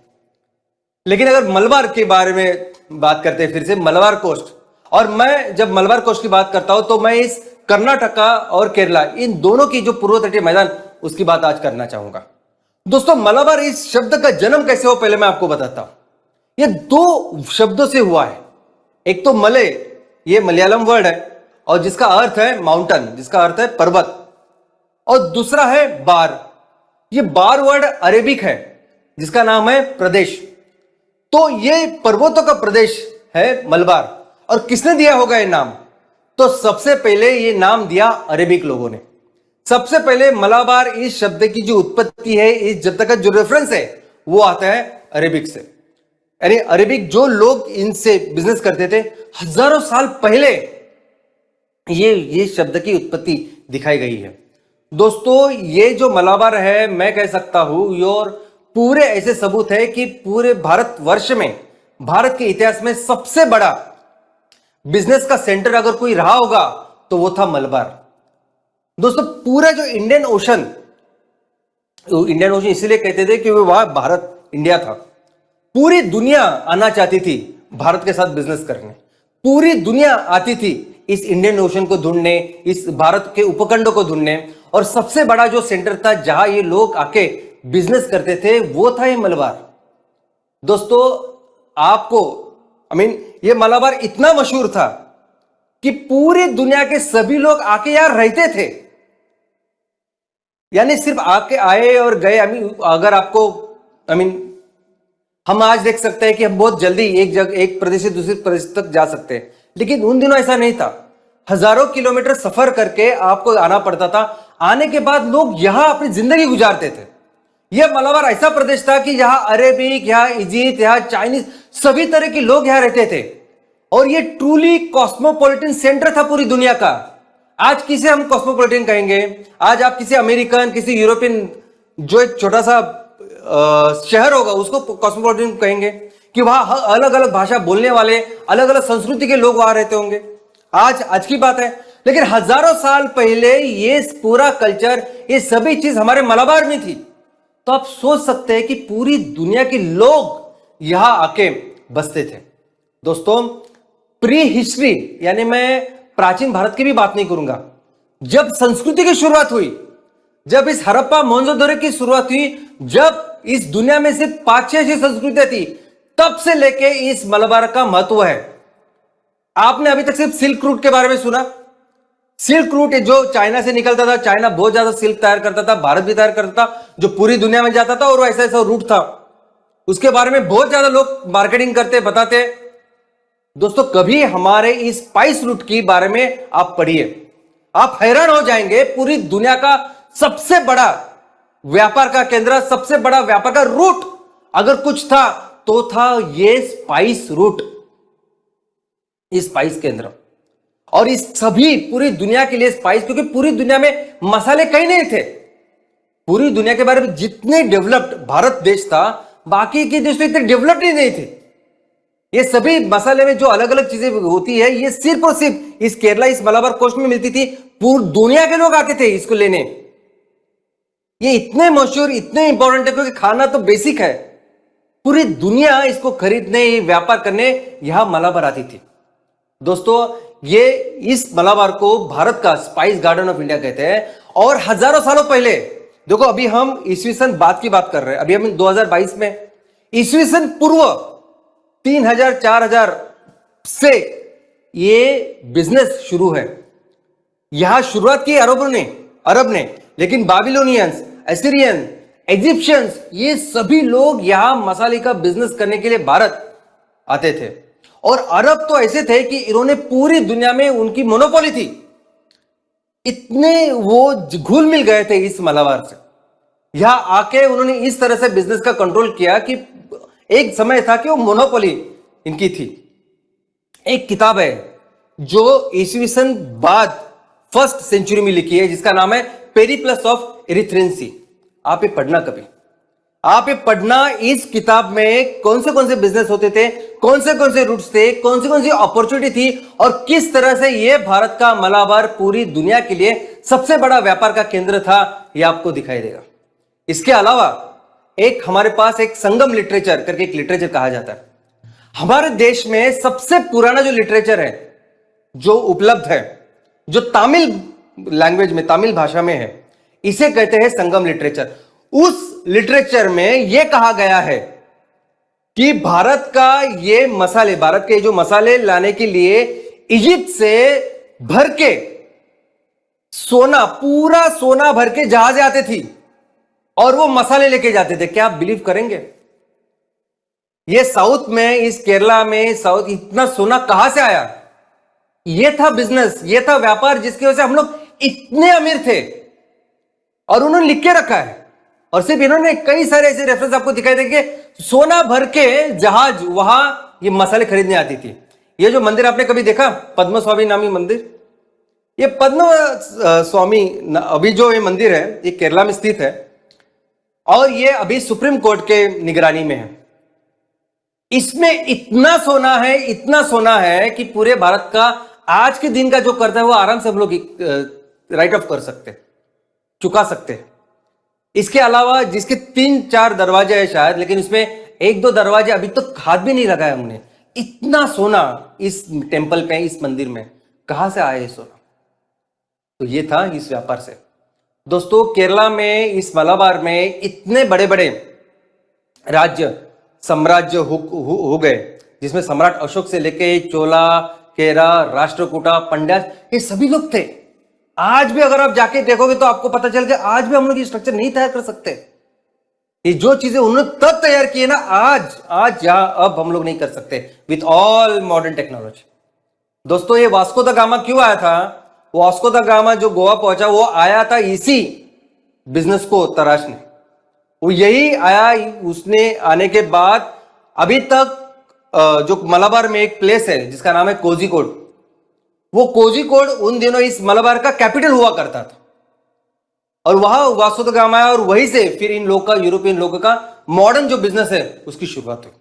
लेकिन अगर मलबार के बारे में बात करते हैं, फिर से मलबार कोस्ट, और मैं जब मलबार कोस्ट की बात करता हूं तो मैं इस कर्नाटका और केरला, इन दोनों की जो पूर्व तटीय मैदान, उसकी बात आज करना चाहूंगा। दोस्तों, मलाबार इस शब्द का जन्म कैसे हुआ पहले मैं आपको बताता हूं। ये दो शब्दों से हुआ है। एक तो मले, ये मलयालम वर्ड है और जिसका अर्थ है माउंटेन, जिसका अर्थ है पर्वत, और दूसरा है बार। ये बार वर्ड अरेबिक है जिसका नाम है प्रदेश। तो ये पर्वतों का प्रदेश है मलबार। और किसने दिया होगा ये नाम? तो सबसे पहले ये नाम दिया अरेबिक लोगों ने। सबसे पहले मलाबार इस शब्द की जो उत्पत्ति है, इस शब्द का जो रेफरेंस है वो आता है अरेबिक से। यानी अरेबिक जो लोग इनसे बिजनेस करते थे, हजारों साल पहले ये शब्द की उत्पत्ति दिखाई गई है। दोस्तों, ये जो मलाबार है, मैं कह सकता हूं, और पूरे ऐसे सबूत है कि पूरे भारतवर्ष में, भारत के इतिहास में सबसे बड़ा बिजनेस का सेंटर अगर कोई रहा होगा तो वो था मलबार। दोस्तों, पूरा जो इंडियन ओशन इसीलिए कहते थे कि वो वहां भारत, इंडिया था। पूरी दुनिया आना चाहती थी भारत के साथ बिजनेस करने। पूरी दुनिया आती थी इस इंडियन ओशन को ढूंढने, इस भारत के उपखंडों को ढूंढने, और सबसे बड़ा जो सेंटर था जहां ये लोग आके बिजनेस करते थे वो था ये मलबार। दोस्तों, आपको ये मलाबार इतना मशहूर था कि पूरी दुनिया के सभी लोग आके यहां रहते थे। यानी सिर्फ आके आए और गए। अगर आपको हम आज देख सकते हैं कि हम बहुत जल्दी एक प्रदेश से दूसरे प्रदेश तक जा सकते हैं, लेकिन उन दिनों ऐसा नहीं था। हजारों किलोमीटर सफर करके आपको आना पड़ता था। आने के बाद लोग यहां अपनी जिंदगी गुजारते थे। यह मलाबार ऐसा प्रदेश था कि यहां अरेबिक, यहां इजिप्ट, यहां चाइनीज, सभी तरह के लोग यहां रहते थे। और यह ट्रूली कॉस्मोपॉलिटन सेंटर था पूरी दुनिया का। आज किसे हम कॉस्मोपॉलिटन कहेंगे? आज आप किसी अमेरिकन, किसी यूरोपियन, जो एक छोटा सा शहर होगा, उसको कॉस्मोपॉलिटन कहेंगे कि वहां अलग अलग भाषा बोलने वाले, अलग अलग संस्कृति के लोग वहां रहते होंगे। आज की बात है, लेकिन हजारों साल पहले ये पूरा कल्चर, ये सभी चीज हमारे मलाबार में थी। तो आप सोच सकते हैं कि पूरी दुनिया के लोग यहां आके बसते थे। दोस्तों, प्री हिस्ट्री, यानी मैं प्राचीन भारत की भी बात नहीं करूंगा, जब संस्कृति की शुरुआत हुई, जब इस हड़प्पा मोहनजोदड़ो की शुरुआत हुई, जब इस दुनिया में सिर्फ 5-6 ऐसी संस्कृतियां थी, तब से लेके इस मलबार का महत्व है। आपने अभी तक सिर्फ सिल्क रूट के बारे में सुना। सिल्क रूट जो चाइना से निकलता था, चाइना बहुत ज्यादा सिल्क तैयार करता था, भारत भी तैयार करता था, जो पूरी दुनिया में जाता था, और ऐसा ऐसा रूट था। उसके बारे में बहुत ज्यादा लोग मार्केटिंग करते, बताते। दोस्तों, कभी हमारे इस स्पाइस रूट के बारे में आप पढ़िए, आप हैरान हो जाएंगे। पूरी दुनिया का सबसे बड़ा व्यापार का केंद्र, सबसे बड़ा व्यापार का रूट अगर कुछ था तो था ये स्पाइस रूट, इस स्पाइस केंद्र। और इस सभी पूरी दुनिया के लिए स्पाइस, क्योंकि पूरी दुनिया में मसाले कहीं नहीं थे। पूरी दुनिया के बारे में जितने डेवलप्ड भारत देश था, बाकी के देश तो इतने डेवलप्ड ही नहीं थे। ये सभी मसाले में जो अलग अलग चीजें होती है, ये सिर्फ और सिर्फ इस केरला, इस मलाबार कोस्ट में मिलती थी। पूरी दुनिया के लोग आते थे इसको लेने। ये इतने मशहूर, इतने इंपॉर्टेंट है क्योंकि खाना तो बेसिक है। पूरी दुनिया इसको खरीदने, व्यापार करने यहां मलाबार आती थी। दोस्तों, ये इस मलाबार को भारत का स्पाइस गार्डन ऑफ इंडिया कहते हैं। और हजारों सालों पहले, देखो अभी हम ईस्वी सन बाद की बात कर रहे हैं, अभी हम 2022 में, ईस्वी सन पूर्व 3000 4000 से ये बिजनेस शुरू है। यहां शुरुआत की अरब ने, लेकिन बाबिलोनियंस, एसिरियन, इजिप्शियंस, ये सभी लोग यहां मसाले का बिजनेस करने के लिए भारत आते थे। और अरब तो ऐसे थे कि इन्होंने पूरी दुनिया में उनकी मोनोपोली थी, इतने वो घुल मिल गए थे इस मलाबार से। यहां आके उन्होंने इस तरह से बिजनेस का कंट्रोल किया कि एक समय था कि वो मोनोपोली इनकी थी। एक किताब है जो ईस्वी सन बाद फर्स्ट सेंचुरी में लिखी है, जिसका नाम है पेरिप्लस ऑफ एरिथ्रेंसी। आप ये पढ़ना कभी, आप ये पढ़ना। इस किताब में कौन से बिजनेस होते थे, कौन से रूट्स थे, कौन सी अपॉर्चुनिटी थी, और किस तरह से ये भारत का मलाबार पूरी दुनिया के लिए सबसे बड़ा व्यापार का केंद्र था, ये आपको दिखाई देगा। इसके अलावा एक हमारे पास एक संगम लिटरेचर करके एक लिटरेचर कहा जाता है। हमारे देश में सबसे पुराना जो लिटरेचर है जो उपलब्ध है, जो तमिल लैंग्वेज में, तमिल भाषा में है, इसे कहते हैं संगम लिटरेचर। उस लिटरेचर में यह कहा गया है कि भारत के जो मसाले लाने के लिए इजिप्ट से भर के सोना, पूरा सोना भर के जहाजें आते थी और वो मसाले लेके जाते थे। क्या आप बिलीव करेंगे? ये साउथ में, इस केरला में, साउथ, इतना सोना कहां से आया? ये था बिजनेस, ये था व्यापार, जिसकी वजह से हम लोग इतने अमीर थे। और उन्होंने लिख के रखा है, और सिर्फ इन्होंने कई सारे ऐसे रेफरेंस आपको दिखाई देंगे, सोना भर के जहाज वहां ये मसाले खरीदने आती थी। ये जो मंदिर आपने कभी देखा, पद्म स्वामी नामी मंदिर, ये पद्म स्वामी अभी जो ये मंदिर है, ये केरला में स्थित है और ये अभी सुप्रीम कोर्ट के निगरानी में है। इसमें इतना सोना है कि पूरे भारत का आज के दिन का जो कर्जा है वो आराम से हम लोग राइट ऑफ कर सकते, चुका सकते। इसके अलावा जिसके 3-4 दरवाजे हैं शायद, लेकिन इसमें 1-2 दरवाजे अभी तक हाथ भी नहीं लगाया हमने। इतना सोना इस टेंपल पे, इस मंदिर में कहां से आया ये सोना? तो ये था इस व्यापार से। दोस्तों, केरला में, इस मलाबार में इतने बड़े बड़े साम्राज्य हो गए, जिसमें सम्राट अशोक से लेके चोला, केरा, राष्ट्रकूटा, पंड्या, ये सभी लोग थे। आज भी अगर आप जाके देखोगे तो आपको पता चल गया, आज भी हम लोग ये स्ट्रक्चर नहीं तैयार कर सकते। ये जो चीजें उन्होंने तब तैयार की है ना, आज यहां अब हम लोग नहीं कर सकते विथ ऑल मॉडर्न टेक्नोलॉजी। दोस्तों, ये वास्को द गामा क्यों आया था? वास्को द गामा जो गोवा पहुंचा, वो आया था इसी बिजनेस को तराशने। वो यही आया, उसने आने के बाद अभी तक जो मलाबार में एक प्लेस है जिसका नाम है कोझिकोड, वो कोझिकोड उन दिनों इस मलाबार का कैपिटल हुआ करता था। और वहां वास्को द गामा है, और वहीं से फिर इन लोग का, यूरोपियन लोगों का मॉडर्न जो बिजनेस है उसकी शुरुआत हुई।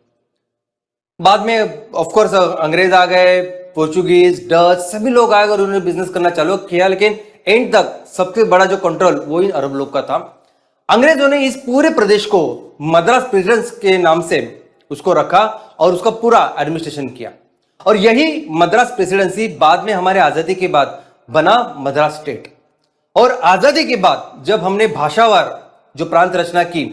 बाद में ऑफ कोर्स अंग्रेज आ गए, पोर्चुगीज, डच, सभी लोग आए और उन्होंने बिजनेस करना चालू किया, लेकिन एंड तक सबसे बड़ा जो कंट्रोल वो इन अरब लोग का था। अंग्रेजों ने इस पूरे प्रदेश को मद्रास प्रेसिडेंस के नाम से उसको रखा और उसका पूरा एडमिनिस्ट्रेशन किया। और यही मद्रास प्रेसिडेंसी बाद में हमारे आजादी के बाद बना मद्रास स्टेट। और आजादी के बाद जब हमने भाषावार जो प्रांत रचना की,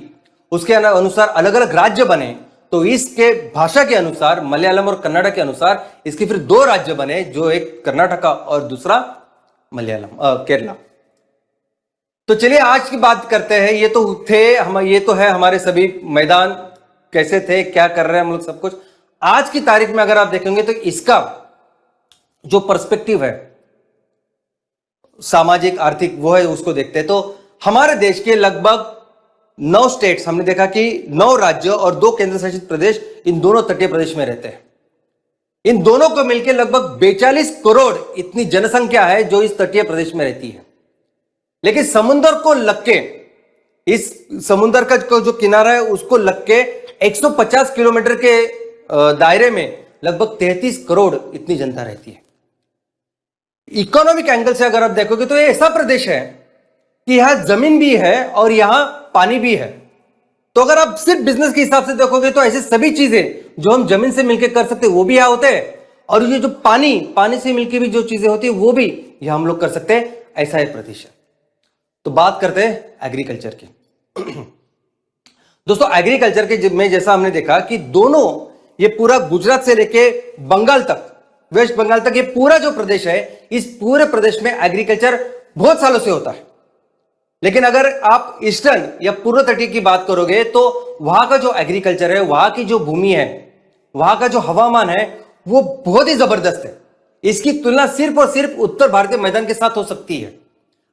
उसके अनुसार अलग अलग राज्य बने, तो इसके भाषा के अनुसार, मलयालम और कन्नड़ के अनुसार, इसके फिर 2 राज्य बने, जो एक कर्नाटका और दूसरा केरला। तो चलिए आज की बात करते हैं। ये तो है हमारे सभी मैदान, कैसे थे, क्या कर रहे हैं हम लोग, सब कुछ। आज की तारीख में अगर आप देखेंगे तो इसका जो पर्सपेक्टिव है सामाजिक आर्थिक, वो है, उसको देखते हैं। तो हमारे देश के लगभग 9 स्टेट्स, हमने देखा कि 9 राज्य और 2 केंद्र शासित प्रदेश, इन दोनों तटीय प्रदेश में रहते हैं। इन दोनों को मिलकर लगभग 42 करोड़ इतनी जनसंख्या है जो इस तटीय प्रदेश में रहती है। लेकिन समुद्र को लगके, इस समुद्र का जो किनारा है उसको लगके 150 किलोमीटर के दायरे में लगभग 33 करोड़ इतनी जनता रहती है। इकोनॉमिक एंगल से अगर आप देखोगे तो ये ऐसा प्रदेश है कि यहां जमीन भी है और यहां पानी भी है। तो अगर आप सिर्फ बिजनेस के हिसाब से देखोगे तो ऐसी सभी चीजें जो हम जमीन से मिलकर कर सकते हैं वो भी यहां होते हैं, और ये जो पानी से मिलकर भी जो चीजें होती है वो भी यहां हम लोग कर सकते हैं। ऐसा है प्रतिशत। तो बात करते हैं एग्रीकल्चर की। दोस्तों एग्रीकल्चर के में जैसा हमने देखा कि दोनों, ये पूरा गुजरात से लेके बंगाल तक, वेस्ट बंगाल तक, ये पूरा जो प्रदेश है, इस पूरे प्रदेश में एग्रीकल्चर बहुत सालों से होता है। लेकिन अगर आप ईस्टर्न या पूर्व तटीय की बात करोगे तो वहां का जो एग्रीकल्चर है, वहां की जो भूमि है, वहां का जो हवामान है, वो बहुत ही जबरदस्त है। इसकी तुलना सिर्फ और सिर्फ उत्तर भारतीय मैदान के साथ हो सकती है।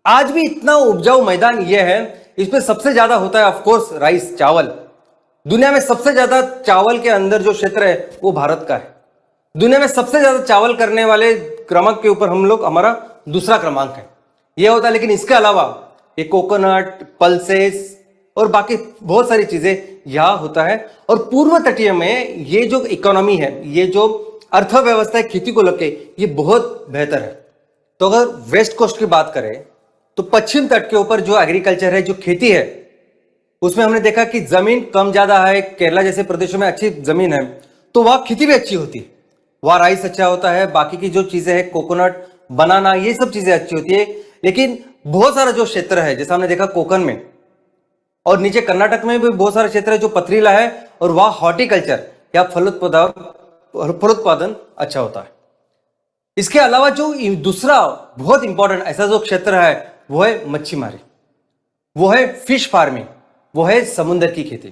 आज भी इतना उपजाऊ मैदान यह है, इसमें सबसे ज्यादा होता है ऑफकोर्स राइस, चावल। दुनिया में सबसे ज्यादा चावल के अंदर जो क्षेत्र है वो भारत का है। दुनिया में सबसे ज्यादा चावल करने वाले क्रमांक के ऊपर हम लोग, हमारा दूसरा क्रमांक है यह होता है। लेकिन इसके अलावा ये कोकोनट, पल्सेस और बाकी बहुत सारी चीजें यहां होता है। और पूर्व तटीय में ये जो इकोनॉमी है, ये जो अर्थव्यवस्था है खेती को लेके, ये बहुत बेहतर है। तो अगर वेस्ट कोस्ट की बात करें तो पश्चिम तट के ऊपर जो एग्रीकल्चर है, जो खेती है, उसमें हमने देखा कि जमीन कम ज्यादा है। केरला जैसे प्रदेशों में अच्छी जमीन है तो वहां खेती भी अच्छी होती है, वहां राइस अच्छा होता है, बाकी की जो चीजें हैं, कोकोनट, बनाना, ये सब चीजें अच्छी होती है। लेकिन बहुत सारा जो क्षेत्र है, जैसा हमने देखा कोकन में और नीचे कर्नाटक में भी बहुत सारा क्षेत्र है जो पथरीला है, और वहां हॉर्टिकल्चर या फलोत्पादन अच्छा होता है। इसके अलावा जो दूसरा बहुत इंपॉर्टेंट ऐसा जो क्षेत्र है वो है मच्छीमारी, वो है फिश फार्मिंग, वो है समुद्र की खेती।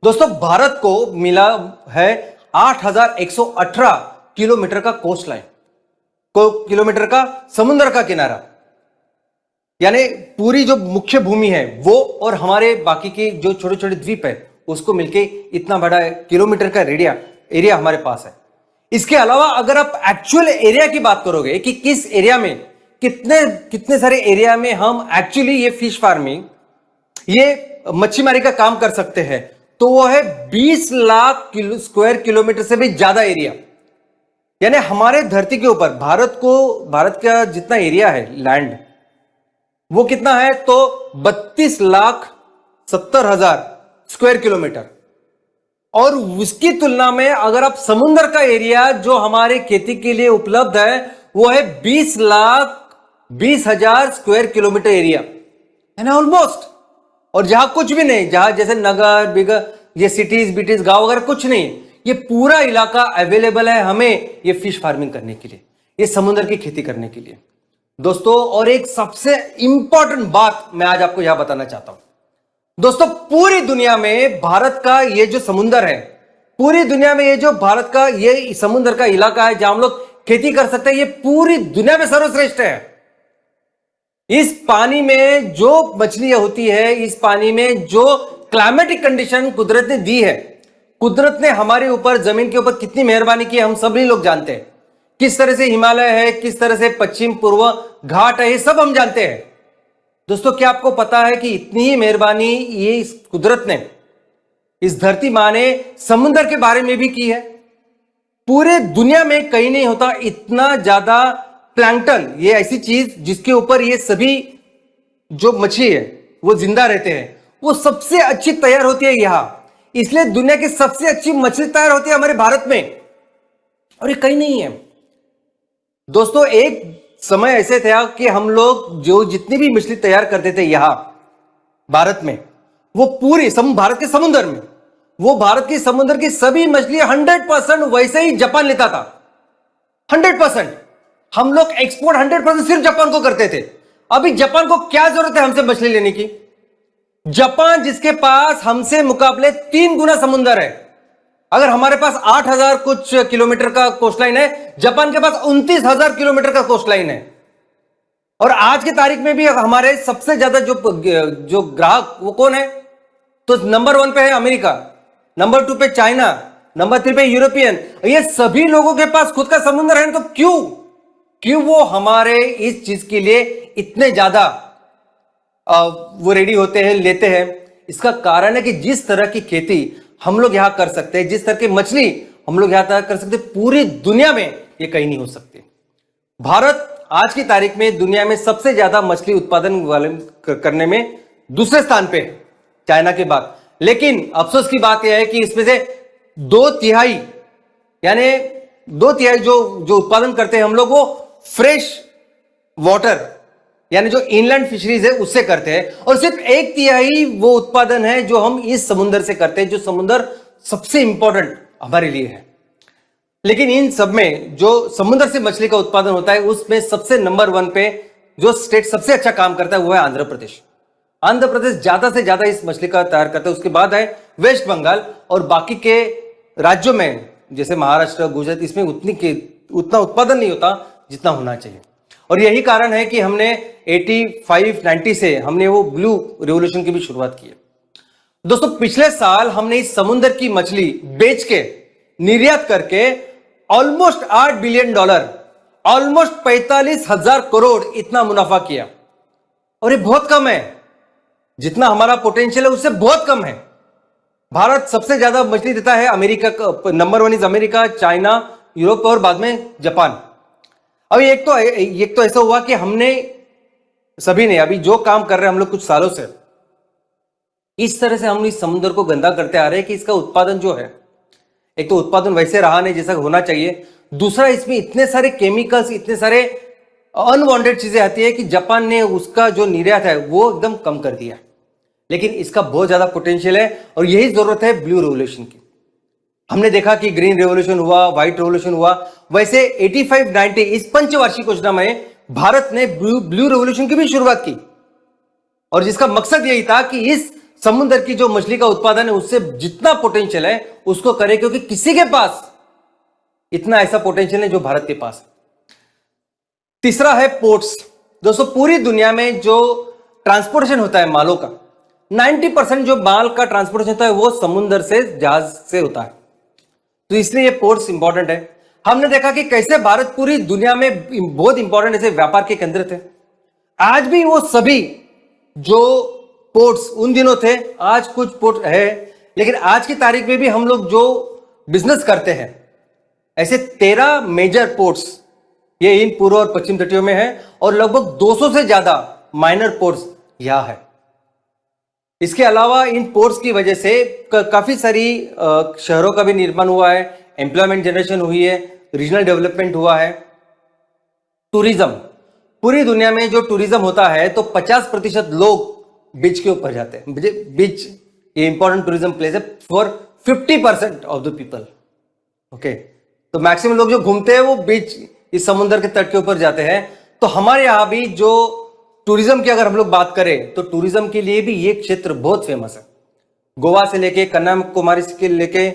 दोस्तों भारत को मिला है 8,118 किलोमीटर का कोस्ट लाइन, किलोमीटर का समुद्र का किनारा, यानी पूरी जो मुख्य भूमि है वो और हमारे बाकी के जो छोटे छोटे द्वीप है उसको मिलके इतना बड़ा किलोमीटर का एरिया हमारे पास है। इसके अलावा अगर आप एक्चुअल एरिया की बात करोगे कि किस एरिया में कितने सारे एरिया में हम एक्चुअली ये फिश फार्मिंग, ये मच्छीमारी का काम कर सकते हैं, तो वो है 20 लाख स्क्वायर किलोमीटर से भी ज्यादा एरिया। यानी हमारे धरती के ऊपर भारत का जितना एरिया है लैंड, वो कितना है तो 32,70,000 स्क्वायर किलोमीटर। और उसकी तुलना में अगर आप समुद्र का एरिया जो हमारे खेती के लिए उपलब्ध है वो है 20,20,000 स्क्वायर किलोमीटर एरिया, है ना, ऑलमोस्ट। और जहां कुछ भी नहीं, जहां जैसे नगर बिगर, ये सिटीज बिटीज, गांव वगैरह कुछ नहीं, ये पूरा इलाका अवेलेबल है हमें ये फिश फार्मिंग करने के लिए, ये समुद्र की खेती करने के लिए। दोस्तों और एक सबसे इंपॉर्टेंट बात मैं आज आपको यहां बताना चाहता हूं। दोस्तों पूरी दुनिया में भारत का ये जो समुद्र है, पूरी दुनिया में ये जो भारत का ये समुद्र का इलाका है जहां हम लोग खेती कर सकते हैं, ये पूरी दुनिया में सर्वश्रेष्ठ है। इस पानी में जो मछलियां होती है, इस पानी में जो क्लाइमेटिक कंडीशन कुदरत ने दी है, कुदरत ने हमारे ऊपर, जमीन के ऊपर कितनी मेहरबानी की है हम सभी लोग जानते हैं। किस तरह से हिमालय है, किस तरह से पश्चिम पूर्व घाट है, ये सब हम जानते हैं। दोस्तों क्या आपको पता है कि इतनी ही मेहरबानी ये इस कुदरत ने, इस धरती मां ने समुद्र के बारे में भी की है। पूरे दुनिया में कहीं नहीं होता इतना ज्यादा प्लैंकटन, ये ऐसी चीज जिसके ऊपर ये सभी जो मछली है वो जिंदा रहते हैं, वो सबसे अच्छी तैयार होती है यहां। इसलिए दुनिया की सबसे अच्छी मछली तैयार होती है हमारे भारत में, और ये कहीं नहीं है। दोस्तों एक समय ऐसे था कि हम लोग जो जितनी भी मछली तैयार करते थे यहां भारत में, वो पूरी भारत के समुद्र में, वो भारत के समुद्र की सभी मछली 100% वैसे ही जापान लेता था। 100% हम लोग एक्सपोर्ट 100% सिर्फ जापान को करते थे। अभी जापान को क्या जरूरत है हमसे मछली लेने की? जापान जिसके पास हमसे मुकाबले 3 गुना समुद्र है। अगर हमारे पास 8,000 कुछ किलोमीटर का कोस्टलाइन है, जापान के पास 29,000 किलोमीटर का कोस्टलाइन है। और आज की तारीख में भी हमारे सबसे ज्यादा जो ग्राहक वो कौन है? तो नंबर 1 पे है अमेरिका, नंबर 2 पे चाइना, नंबर 3 पे यूरोपियन। ये सभी लोगों के पास खुद का समुद्र है, तो क्यों वो हमारे इस चीज के लिए इतने ज्यादा वो रेडी होते हैं, लेते हैं? इसका कारण है कि जिस तरह की खेती हम लोग यहां कर सकते हैं, जिस तरह की मछली हम लोग यहां कर सकते हैं, पूरी दुनिया में ये कहीं नहीं हो सकती। भारत आज की तारीख में दुनिया में सबसे ज्यादा मछली उत्पादन वाले करने में दूसरे स्थान पे है चाइना के बाद। लेकिन अफसोस की बात यह है कि इसमें से 2/3 यानी 2/3 जो जो उत्पादन करते हैं हम लोग वो फ्रेश वाटर यानी जो इनलैंड फिशरीज है उससे करते हैं, और सिर्फ 1/3 वो उत्पादन है जो हम इस समुद्र से करते हैं, जो समुद्र सबसे इंपॉर्टेंट हमारे लिए है। लेकिन इन सब में जो समुद्र से मछली का उत्पादन होता है उसमें सबसे नंबर 1 पे जो स्टेट सबसे अच्छा काम करता है वो है आंध्र प्रदेश। आंध्र प्रदेश ज्यादा से ज्यादा इस मछली का तैयार करता है, उसके बाद है वेस्ट बंगाल, और बाकी के राज्यों में जैसे महाराष्ट्र, गुजरात, इसमें उतना उत्पादन नहीं होता जितना होना चाहिए। और यही कारण है कि हमने 85-90 से हमने वो ब्लू रेवोल्यूशन की भी शुरुआत की है। दोस्तों पिछले साल हमने इस समुद्र की मछली बेच के, निर्यात करके ऑलमोस्ट $8 बिलियन, ऑलमोस्ट 45,000 करोड़ इतना मुनाफा किया, और ये बहुत कम है। जितना हमारा पोटेंशियल है उससे बहुत कम है। भारत सबसे ज्यादा मछली देता है, अमेरिका का number 1 is America, China, Europe और बाद में जापान। अभी एक तो ऐसा हुआ कि हमने सभी ने अभी जो काम कर रहे हैं हम लोग कुछ सालों से, इस तरह से हम इस समुद्र को गंदा करते आ रहे हैं कि इसका उत्पादन जो है, एक तो उत्पादन वैसे रहा नहीं जैसा होना चाहिए, दूसरा इसमें इतने सारे केमिकल्स, इतने सारे अनवांटेड चीजें आती है कि जापान ने उसका जो निर्यात है वो एकदम कम कर दिया। लेकिन इसका बहुत ज्यादा पोटेंशियल है, और यही जरूरत है ब्लू रेवोल्यूशन की। हमने देखा कि ग्रीन रेवोल्यूशन हुआ, व्हाइट रेवोल्यूशन हुआ, वैसे 85-90 इस पंचवार्षिक योजना में भारत ने ब्लू रेवोल्यूशन की भी शुरुआत की, और जिसका मकसद यही था कि इस समुद्र की जो मछली का उत्पादन है उससे जितना पोटेंशियल है उसको करें, क्योंकि किसी के पास इतना ऐसा पोटेंशियल है जो भारत के पास। तीसरा है पोर्ट्स। दोस्तों पूरी दुनिया में जो ट्रांसपोर्टेशन होता है मालों का, 90% जो माल का ट्रांसपोर्टेशन होता है वो समुद्र से, जहाज से होता है, तो इसलिए ये पोर्ट्स इंपॉर्टेंट है। हमने देखा कि कैसे भारत पूरी दुनिया में बहुत इंपॉर्टेंट ऐसे व्यापार के केंद्र थे। आज भी वो सभी जो पोर्ट्स उन दिनों थे, आज कुछ पोर्ट है, लेकिन आज की तारीख में भी हम लोग जो बिजनेस करते हैं, ऐसे 13 मेजर पोर्ट्स ये इन पूर्व और पश्चिम तटियों में है, और लगभग 200 से ज्यादा माइनर पोर्ट्स यहां है। इसके अलावा इन पोर्ट्स की वजह से काफी सारी शहरों का भी निर्माण हुआ है, एम्प्लॉयमेंट जनरेशन हुई है, रीजनल डेवलपमेंट हुआ है। टूरिज्म, पूरी दुनिया में जो टूरिज्म होता है तो 50% लोग बीच के ऊपर जाते हैं। बीच ये इंपॉर्टेंट टूरिज्म प्लेस है for 50% of the people. Okay, तो मैक्सिमम लोग जो घूमते हैं वो बीच, इस समुद्र के तट के ऊपर जाते हैं। तो हमारे यहां भी जो टूरिज्म की अगर हम लोग बात करें तो टूरिज्म के लिए भी ये क्षेत्र बहुत फेमस है, गोवा से लेके कन्याकुमारी से लेके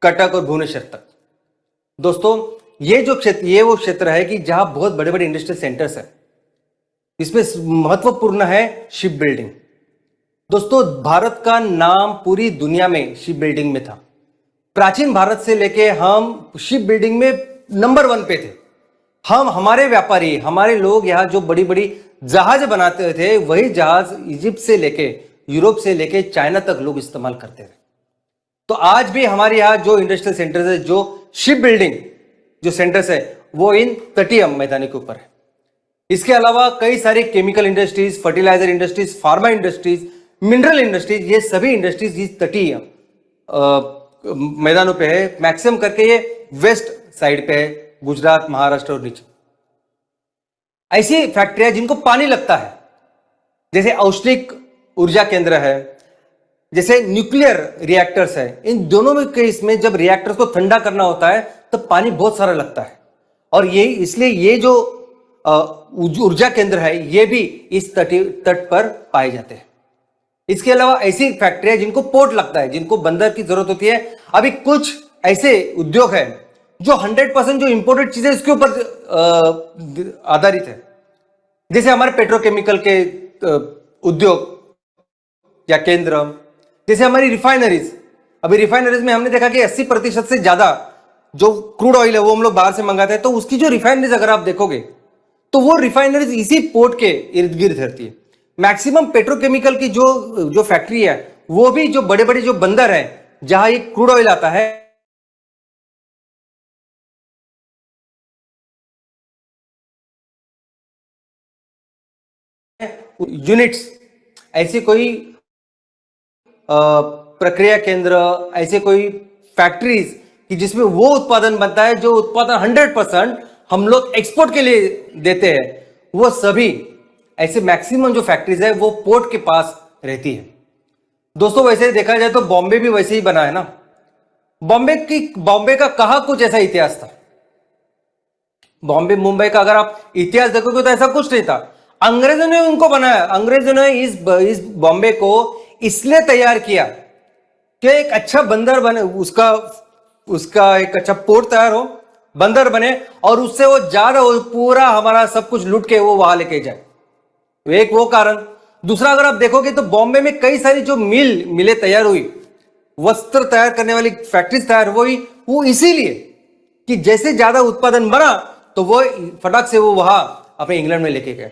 कटक और भुवनेश्वर तक। दोस्तों ये जो क्षेत्र, ये वो क्षेत्र है कि जहां बहुत बड़े बड़े इंडस्ट्रियल सेंटर्स है। इसमें महत्वपूर्ण है शिप बिल्डिंग। दोस्तों भारत का नाम पूरी दुनिया में शिप बिल्डिंग में था। प्राचीन भारत से लेके हम शिप बिल्डिंग में नंबर 1 पे थे। हमारे व्यापारी, हमारे लोग यहाँ जो बड़ी बड़ी जहाज बनाते थे, वही जहाज इजिप्ट से लेके, यूरोप से लेके चाइना तक लोग इस्तेमाल करते थे। तो आज भी हमारे यहाँ जो इंडस्ट्रियल सेंटर्स है, जो शिप बिल्डिंग जो सेंटर्स है, वो इन तटीय मैदानों के ऊपर है। इसके अलावा कई सारी chemical industries, fertiliser industries, pharma industries, mineral industries, ये सभी इंडस्ट्रीज इस तटीय मैदानों पे है। मैक्सिमम करके ये वेस्ट साइड पे है, गुजरात, महाराष्ट्र और नीचे। ऐसी फैक्ट्रियां जिनको पानी लगता है, जैसे औष्णिक ऊर्जा केंद्र है, जैसे न्यूक्लियर रिएक्टर्स है, इन दोनों में केस में जब रिएक्टर्स को ठंडा करना होता है तो पानी बहुत सारा लगता है, और ये इसलिए ये जो ऊर्जा केंद्र है ये भी इस तट पर पाए जाते हैं। इसके अलावा ऐसी फैक्ट्रियां जिनको पोर्ट लगता है, जिनको बंदर की जरूरत होती है। अभी कुछ ऐसे उद्योग है जो 100% जो इंपोर्टेड चीजें इसके ऊपर आधारित है, जैसे हमारे पेट्रोकेमिकल के उद्योग या केंद्र, जैसे हमारी रिफाइनरीज। अभी रिफाइनरीज में हमने देखा कि 80% से ज्यादा जो क्रूड ऑयल है वो हम लोग बाहर से मंगाते हैं, तो उसकी जो रिफाइनरीज अगर आप देखोगे तो वो रिफाइनरीज इसी पोर्ट के इर्द गिर्द रहती है। मैक्सिमम पेट्रोकेमिकल की जो फैक्ट्री है वो भी जो बड़े बड़े जो बंदर है जहां ये क्रूड ऑयल आता है, यूनिट्स, ऐसी कोई प्रक्रिया केंद्र, ऐसे कोई फैक्ट्रीज कि जिसमें वो उत्पादन बनता है जो उत्पादन 100% हम लोग एक्सपोर्ट के लिए देते हैं, वो सभी ऐसे मैक्सिमम जो फैक्ट्रीज है वो पोर्ट के पास रहती है। दोस्तों वैसे देखा जाए तो बॉम्बे भी वैसे ही बना है ना। बॉम्बे का कहा कुछ ऐसा इतिहास था। बॉम्बे मुंबई का अगर आप इतिहास देखोगे तो ऐसा कुछ नहीं था। अंग्रेजों ने उनको बनाया। अंग्रेजों ने इस बॉम्बे को इसलिए तैयार किया कि एक अच्छा बंदर बने, उसका एक अच्छा पोर्ट तैयार हो, बंदर बने, और उससे वो ज्यादा पूरा हमारा सब कुछ लूट के वो वहां लेके जाए। एक वो कारण। दूसरा अगर आप देखोगे तो बॉम्बे में कई सारी जो मिलें तैयार हुई, वस्त्र तैयार करने वाली फैक्ट्रीज तैयार हुई, वो इसीलिए कि जैसे ज्यादा उत्पादन बना तो वो फटाक से वो वहां अपने इंग्लैंड में लेके गए।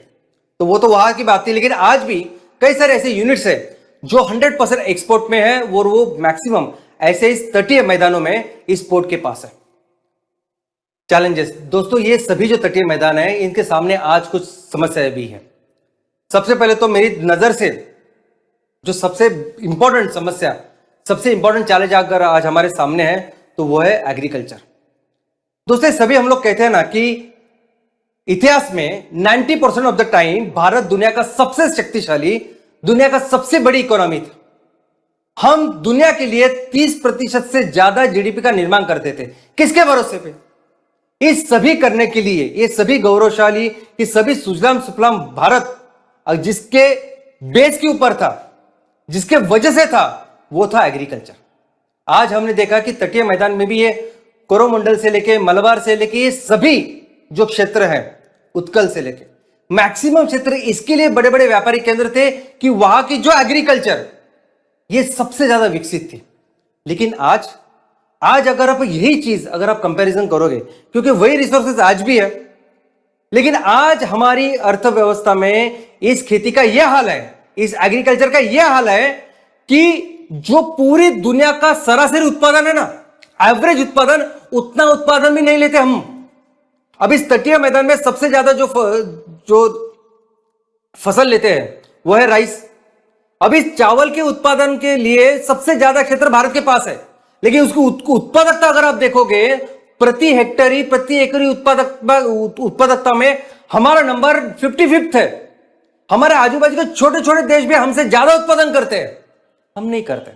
तो वो तो वहां की बात थी, लेकिन आज भी कई सारे ऐसे यूनिट्स है जो 100% एक्सपोर्ट में है, वो मैक्सिमम ऐसे इस तटीय मैदानों में इस पोर्ट के पास है। चैलेंजेस दोस्तों, ये सभी जो तटीय मैदान है इनके सामने आज कुछ समस्याएं भी है। सबसे पहले तो मेरी नजर से जो सबसे इंपॉर्टेंट समस्या, सबसे इंपॉर्टेंट चैलेंज अगर आज हमारे सामने है तो वो है एग्रीकल्चर। दोस्तों सभी हम लोग कहते हैं ना कि इतिहास में 90% ऑफ द टाइम भारत दुनिया का सबसे शक्तिशाली, दुनिया का सबसे बड़ी इकोनॉमी था। हम दुनिया के लिए 30% से ज्यादा जीडीपी का निर्माण करते थे। किसके भरोसे पे? इस सभी करने के लिए, ये सभी गौरवशाली, ये सभी सुजलाम सुफलाम भारत जिसके बेस के ऊपर था, जिसके वजह से था, वो था एग्रीकल्चर। आज हमने देखा कि तटीय मैदान में भी ये कोरोमंडल से लेके मलबार से लेके ये सभी जो क्षेत्र हैं, उत्कल से लेके मैक्सिमम क्षेत्र, इसके लिए बड़े बड़े व्यापारिक केंद्र थे कि वहां की जो एग्रीकल्चर ये सबसे ज्यादा विकसित थी। लेकिन आज अगर आप यही चीज अगर आप कंपैरिजन करोगे, क्योंकि वही रिसोर्सेज आज भी है, लेकिन आज हमारी अर्थव्यवस्था में इस खेती का यह हाल है, इस एग्रीकल्चर का यह हाल है कि जो पूरी दुनिया का सरासरी उत्पादन है ना, एवरेज उत्पादन, उतना उत्पादन भी नहीं लेते हम। अब इस तटीय मैदान में सबसे ज्यादा जो फसल लेते हैं वो है राइस। अब इस चावल के उत्पादन के लिए सबसे ज्यादा क्षेत्र भारत के पास है, लेकिन उसकी उत्पादकता अगर आप देखोगे, प्रति हेक्टेरी, प्रति एकरी उत्पादकता में हमारा नंबर 55th है। हमारे आजू बाजू के छोटे छोटे देश भी हमसे ज्यादा उत्पादन करते हैं, हम नहीं करते।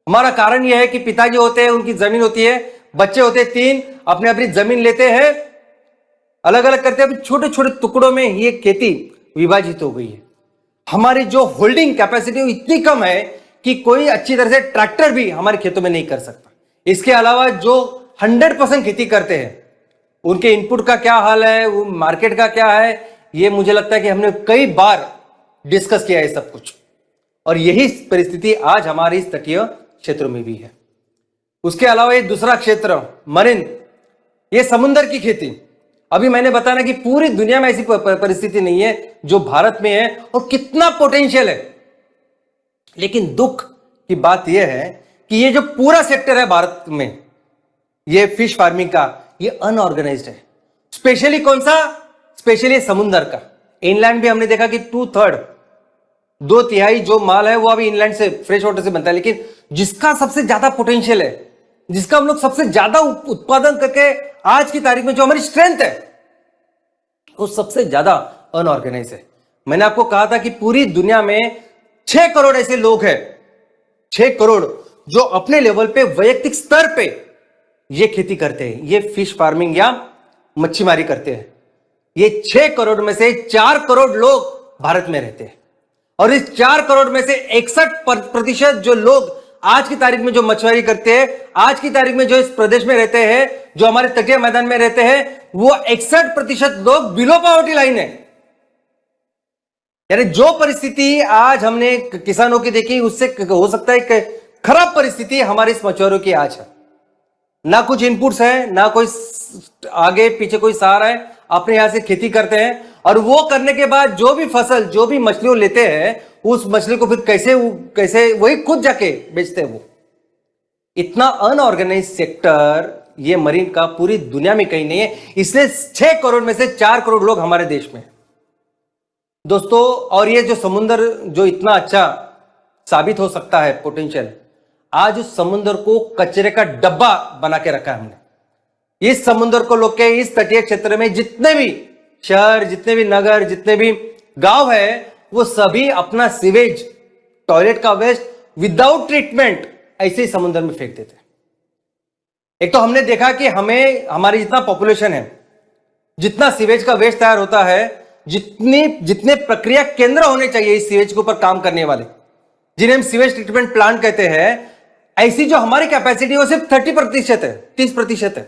हमारा कारण यह है कि पिताजी होते हैं, उनकी जमीन होती है, बच्चे होते हैं 3, अपने अपनी जमीन लेते हैं, अलग अलग करते हैं। अभी छोटे छोटे टुकड़ों में ये खेती विभाजित हो गई है। हमारी जो होल्डिंग कैपेसिटी इतनी कम है कि कोई अच्छी तरह से ट्रैक्टर भी हमारे खेतों में नहीं कर सकता। इसके अलावा जो 100% खेती करते हैं, उनके इनपुट का क्या हाल है, वो मार्केट का क्या है, ये मुझे लगता है कि हमने कई बार डिस्कस किया है सब कुछ। और यही परिस्थिति आज हमारे इस तटीय क्षेत्रों में भी है। उसके अलावा ये दूसरा क्षेत्र मरीन, ये समुद्र की खेती। अभी मैंने बताया कि पूरी दुनिया में ऐसी परिस्थिति नहीं है जो भारत में है, और कितना पोटेंशियल है। लेकिन दुख की बात यह है कि ये जो पूरा सेक्टर है भारत में, ये फिश फार्मिंग का, ये अनऑर्गेनाइज्ड है। स्पेशली कौन सा? स्पेशली समुद्र का। इनलैंड भी हमने देखा कि 2/3, 2/3 जो माल है वो अभी इनलैंड से, फ्रेश वाटर से बनता है। लेकिन जिसका सबसे ज्यादा पोटेंशियल है, जिसका हम लोग सबसे ज्यादा उत्पादन करके आज की तारीख में जो हमारी स्ट्रेंथ है, वो सबसे ज्यादा अनऑर्गेनाइज है। मैंने आपको कहा था कि पूरी दुनिया में 6 करोड़ ऐसे लोग हैं, 6 करोड़, जो अपने लेवल पे, वैयक्तिक स्तर पे ये खेती करते हैं, ये फिश फार्मिंग या मच्छीमारी करते हैं। ये 6 करोड़ में से 4 करोड़ लोग भारत में रहते हैं, और इस 4 करोड़ में से 61% जो लोग आज की तारीख में जो मछुआरी करते हैं, आज की तारीख में जो इस प्रदेश में रहते हैं, जो हमारे तटीय मैदान में रहते हैं, वो 61% लोग बिलो पॉवर्टी लाइन है। यानी जो परिस्थिति आज हमने किसानों की देखी, उससे हो सकता है कि खराब परिस्थिति हमारे इस मछुआरों की आज है। ना कुछ इनपुट्स है, ना कोई आगे पीछे कोई सहारा है, अपने यहां से खेती करते हैं, और वो करने के बाद जो भी फसल, जो भी मछलियों लेते हैं, उस मछली को फिर कैसे वही खुद जाके बेचते हैं। वो इतना अनऑर्गेनाइज सेक्टर ये मरीन का पूरी दुनिया में कहीं नहीं है। इसलिए 6 करोड़ में से 4 करोड़ लोग हमारे देश में। दोस्तों, और ये जो समुंदर जो इतना अच्छा साबित हो सकता है पोटेंशियल, आज उस समुंदर को कचरे का डब्बा बना के रखा है हमने। इस समुंदर को लोग के इस तटीय क्षेत्र में जितने भी शहर, जितने भी नगर, जितने भी गांव है, वो सभी अपना सीवेज, टॉयलेट का वेस्ट विदाउट ट्रीटमेंट ऐसे ही समुद्र में फेंक देते हैं। एक तो हमने देखा कि हमें, हमारी जितना पॉपुलेशन है, जितना सीवेज का वेस्ट तैयार होता है, जितने प्रक्रिया केंद्र होने चाहिए इस सीवेज के ऊपर काम करने वाले, जिन्हें हम सीवेज ट्रीटमेंट प्लांट कहते हैं, ऐसी जो हमारी कैपेसिटी है वो सिर्फ 30% है, 30% है।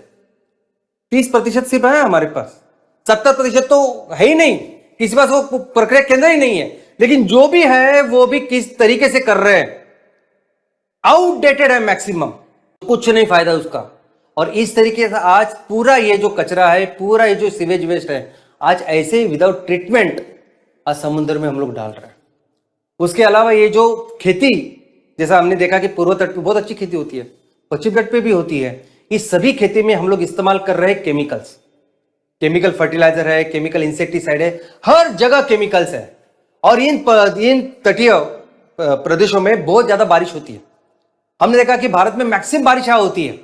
30% सिर्फ है हमारे पास, 70% तो है ही नहीं, किसी पास वो प्रक्रिया केंद्र ही नहीं है। लेकिन जो भी है वो भी किस तरीके से कर रहे हैं, आउटडेटेड है मैक्सिमम, कुछ नहीं फायदा उसका। और इस तरीके से आज पूरा ये जो कचरा है, पूरा ये जो सीवेज वेस्ट है, आज ऐसे ही विदाउट ट्रीटमेंट आज समुद्र में हम लोग डाल रहे हैं। उसके अलावा ये जो खेती, जैसा हमने देखा कि पूर्व तट पे बहुत अच्छी खेती होती है, पश्चिम तट पे भी होती है, इस सभी खेती में हम लोग इस्तेमाल कर रहे हैं केमिकल्स। केमिकल फर्टिलाइजर है, केमिकल इंसेक्टिसाइड है, हर जगह केमिकल्स है। और इन तटीय प्रदेशों में बहुत ज्यादा बारिश होती है। हमने देखा कि भारत में मैक्सिमम बारिश यहाँ होती है,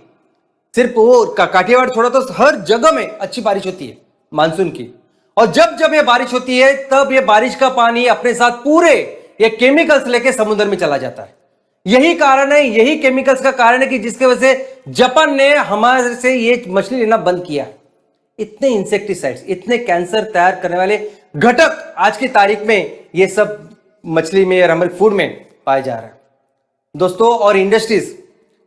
सिर्फ वो काठियावाड़ छोड़ा तो हर जगह में अच्छी बारिश होती है मानसून की। और जब जब ये बारिश होती है, तब ये बारिश का पानी अपने साथ पूरे ये केमिकल्स लेके समुद्र में चला जाता है। यही कारण है, यही केमिकल्स का कारण है कि जिसके वजह से जापान ने हमारे से ये मछली लेना बंद किया। इतने इंसेक्टिसाइड्स, इतने कैंसर तैयार करने वाले घटक आज की तारीख में ये सब मछली में और हमारे फूड में पाए जा रहे हैं दोस्तों। और इंडस्ट्रीज,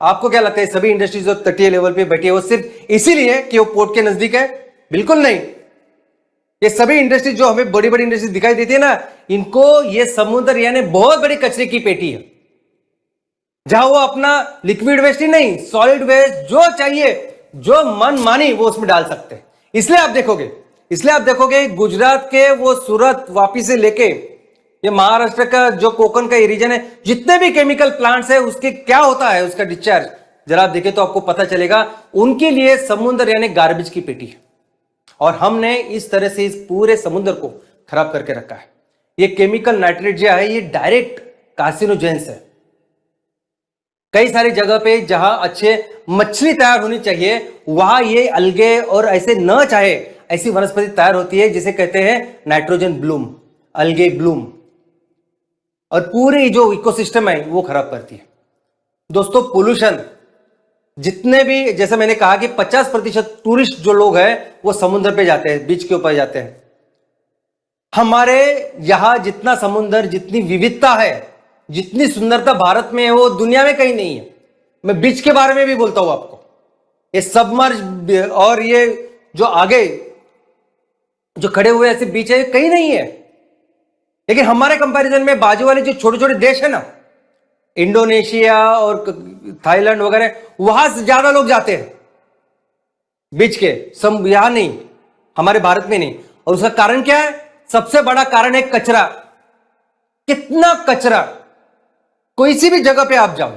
आपको क्या लगता है सभी इंडस्ट्रीज जो तटीय लेवल पे बैठी है वो सिर्फ इसीलिए कि वो पोर्ट के नजदीक है? बिल्कुल नहीं। ये सभी इंडस्ट्रीज जो हमें बड़ी बड़ी इंडस्ट्रीज दिखाई देती है ना, इनको ये समुद्र यानी बहुत बड़ी कचरे की पेटी है, जहां वो अपना लिक्विड वेस्ट ही नहीं, सॉलिड वेस्ट जो चाहिए, जो मन मानी वो उसमें डाल सकते हैं। इसलिए आप देखोगे गुजरात के वो सूरत वापी से लेके ये महाराष्ट्र का जो कोकण का रीजन है, जितने भी केमिकल प्लांट्स है, उसके क्या होता है उसका डिस्चार्ज जरा आप देखें तो आपको पता चलेगा। उनके लिए समुद्र यानी गार्बेज की पेटी है। और हमने इस तरह से इस पूरे समुद्र को खराब करके रखा है। ये केमिकल नाइट्रेट जो है ये डायरेक्ट कार्सिनोजेंस है। कई सारी जगह पे जहां अच्छे मछली तैयार होनी चाहिए, वहां ये अलगे और ऐसे न चाहे ऐसी वनस्पति तैयार होती है जिसे कहते हैं नाइट्रोजन ब्लूम, अलगे ब्लूम, और पूरे जो इकोसिस्टम है वो खराब करती है। दोस्तों, पोल्यूशन जितने भी, जैसे मैंने कहा कि 50% टूरिस्ट जो लोग हैं वो समुद्र पे जाते हैं, बीच के ऊपर जाते हैं। हमारे यहां जितना समुद्र, जितनी विविधता है, जितनी सुंदरता भारत में है, वो दुनिया में कहीं नहीं है। मैं बीच के बारे में भी बोलता हूं आपको, ये सबमर्ज और ये जो आगे जो खड़े हुए ऐसे बीच है कहीं नहीं है। लेकिन हमारे कंपैरिजन में बाजू वाले जो छोटे छोटे देश है ना, इंडोनेशिया और थाईलैंड वगैरह, वहां से ज्यादा लोग जाते हैं बीच के, सब यहां नहीं, हमारे भारत में नहीं। और उसका कारण क्या है? सबसे बड़ा कारण है कचरा। कितना कचरा, कोई सी भी जगह पे आप जाओ,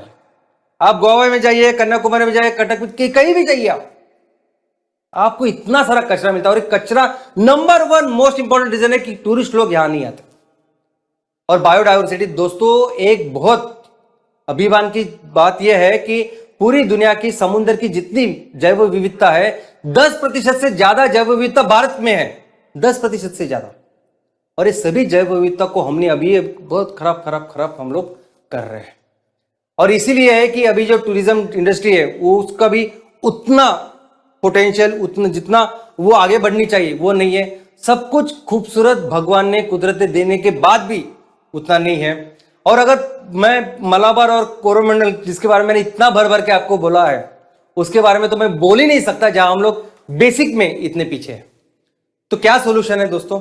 आप गोवा में जाइए, कन्याकुमारी में जाइए, कटक में, कहीं भी जाइए आपको इतना सारा कचरा मिलता है। और कचरा नंबर 1 मोस्ट इंपॉर्टेंट रीजन है कि टूरिस्ट लोग यहां नहीं आते। और बायोडायवर्सिटी दोस्तों, एक बहुत अभिमान की बात यह है कि पूरी दुनिया की समुद्र की जितनी जैव विविधता है, 10% से ज्यादा जैव विविधता भारत में है, 10% से ज्यादा। और इस सभी जैव विविधता को हमने अभी बहुत खराब हम लोग कर रहे हैं। और इसीलिए है कि अभी जो टूरिज्म इंडस्ट्री है वो उसका भी उतना पोटेंशियल, उतना जितना वो आगे बढ़नी चाहिए वो नहीं है। सब कुछ खूबसूरत भगवान ने, कुदरत ने देने के बाद भी उतना नहीं है। और अगर मैं मलाबार और कोरोमंडल, जिसके बारे में मैंने इतना भर भर के आपको बोला है, उसके बारे में तो मैं बोल ही नहीं सकता, जहां हम लोग बेसिक में इतने पीछे हैं। तो क्या सोल्यूशन है दोस्तों?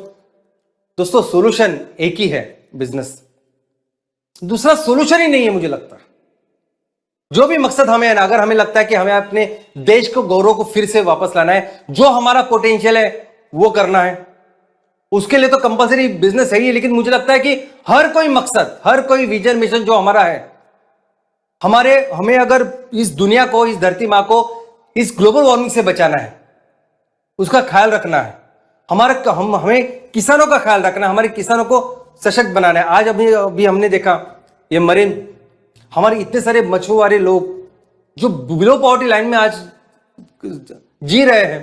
दोस्तों, सोल्यूशन एक ही है, बिजनेस। दूसरा सोल्यूशन ही नहीं है मुझे लगता। जो भी मकसद हमें है ना, अगर हमें लगता है कि हमें अपने देश को, गौरव को फिर से वापस लाना है, जो हमारा पोटेंशियल है वो करना है, उसके लिए तो कंपलसरी बिजनेस है ही। लेकिन मुझे लगता है कि हर कोई मकसद, हर कोई विजन, मिशन जो हमारा है, हमें अगर इस दुनिया को, इस धरती मां को इस ग्लोबल वार्मिंग से बचाना है, उसका ख्याल रखना है, हमें किसानों का ख्याल रखना है, हमारे किसानों को सशक्त बनाना है। आज अभी हमने देखा ये मरीन, हमारे इतने सारे मछुआरे लोग जो बिलो पॉवर्टी लाइन में आज जी रहे हैं,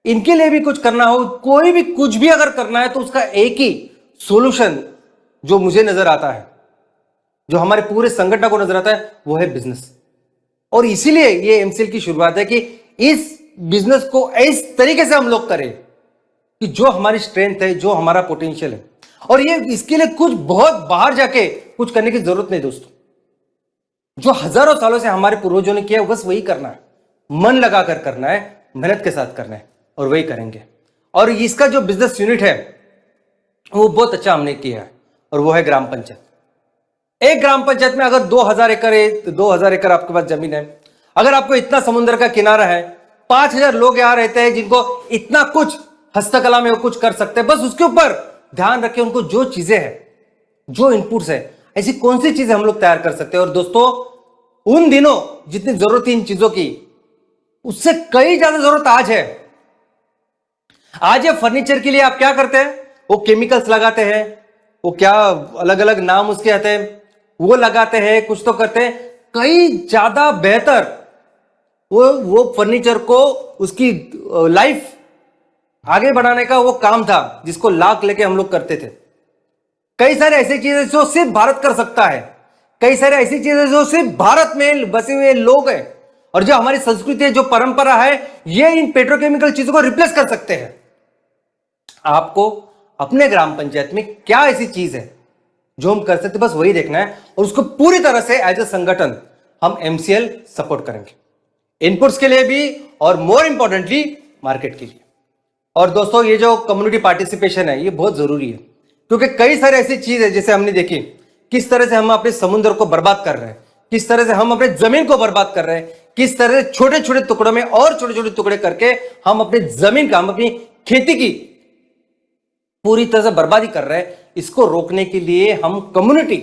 इनके लिए भी कुछ करना हो, कोई भी कुछ भी अगर करना है तो उसका एक ही सॉल्यूशन जो मुझे नजर आता है, जो हमारे पूरे संगठन को नजर आता है, वो है बिजनेस। और इसीलिए ये एमसीएल की शुरुआत है कि इस बिजनेस को इस तरीके से हम लोग करें कि जो हमारी स्ट्रेंथ है, जो हमारा पोटेंशियल है। और ये इसके लिए कुछ बहुत बाहर जाके कुछ करने की जरूरत नहीं दोस्तों। जो हजारों सालों से हमारे पूर्वजों ने किया बस वही करना है, मन लगाकर करना है, मेहनत के साथ करना है, और वही करेंगे। और इसका जो बिजनेस यूनिट है वो बहुत अच्छा हमने किया है, और वो है ग्राम पंचायत। एक ग्राम पंचायत में अगर 2000 एकड़ है तो 2000 एकड़ आपके पास जमीन है, अगर आपको इतना समुद्र का किनारा है, 5000 लोग यहां रहते हैं जिनको इतना कुछ हस्तकला में वो कुछ कर सकते हैं, बस उसके ऊपर ध्यान रखें। उनको जो चीजें हैं, जो इनपुट्स है, ऐसी कौन सी चीजें हम लोग तैयार कर सकते हैं। और दोस्तों उन दिनों जितनी जरूरत थी इन चीजों की, उससे कई ज्यादा जरूरत आज है। आज ये फर्नीचर के लिए आप क्या करते हैं, वो केमिकल्स लगाते हैं, वो क्या अलग अलग नाम उसके आते हैं, वो लगाते हैं, कुछ तो करते हैं। कई ज्यादा बेहतर वो फर्नीचर को उसकी लाइफ आगे बढ़ाने का वो काम था जिसको लाख लेके हम लोग करते थे। कई सारे ऐसी चीजें जो सिर्फ भारत कर सकता है, कई सारे ऐसी चीजें जो सिर्फ भारत में बसे हुए लोग हैं, और जो हमारी संस्कृति है, जो परंपरा है, ये इन पेट्रोकेमिकल चीजों को रिप्लेस कर सकते हैं। आपको अपने ग्राम पंचायत में क्या ऐसी चीज है जो हम कर सकते, बस वही देखना है, और उसको पूरी तरह से एज ए संगठन हम एमसीएल सपोर्ट करेंगे, इनपुट्स के लिए भी और मोर इंपॉर्टेंटली मार्केट के लिए। और दोस्तों ये जो कम्युनिटी पार्टिसिपेशन है ये बहुत जरूरी है, क्योंकि कई सारी ऐसी चीज है जैसे हमने देखी किस तरह से हम अपने समुद्र को बर्बाद कर रहे हैं, किस तरह से हम अपने जमीन को बर्बाद कर रहे हैं, किस तरह से छोटे छोटे टुकड़ों में और छोटे छोटे टुकड़े करके हम अपनी जमीन का, हम अपनी खेती की पूरी तरह से बर्बादी कर रहे हैं। इसको रोकने के लिए हम कम्युनिटी,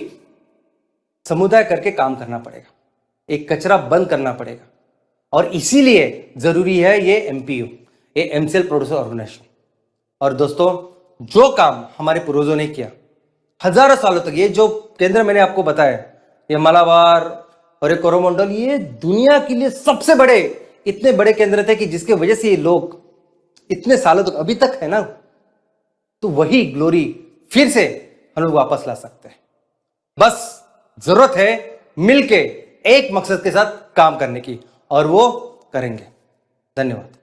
समुदाय करके काम करना पड़ेगा, एक कचरा बंद करना पड़ेगा। और इसीलिए जरूरी है ये एमपीओ, ये एमसीएल प्रोड्यूसर ऑर्गेनाइजेशन। और दोस्तों जो काम हमारे पूर्वजों ने किया हजारों सालों तक, ये जो केंद्र मैंने आपको बताया, ये मालाबार और ये कोरोमंडल, ये दुनिया के लिए सबसे बड़े, इतने बड़े केंद्र थे कि जिसके वजह से ये लोग इतने सालों तक अभी तक है ना, तो वही ग्लोरी फिर से हम लोग वापस ला सकते हैं। बस जरूरत है मिलके एक मकसद के साथ काम करने की, और वो करेंगे। धन्यवाद।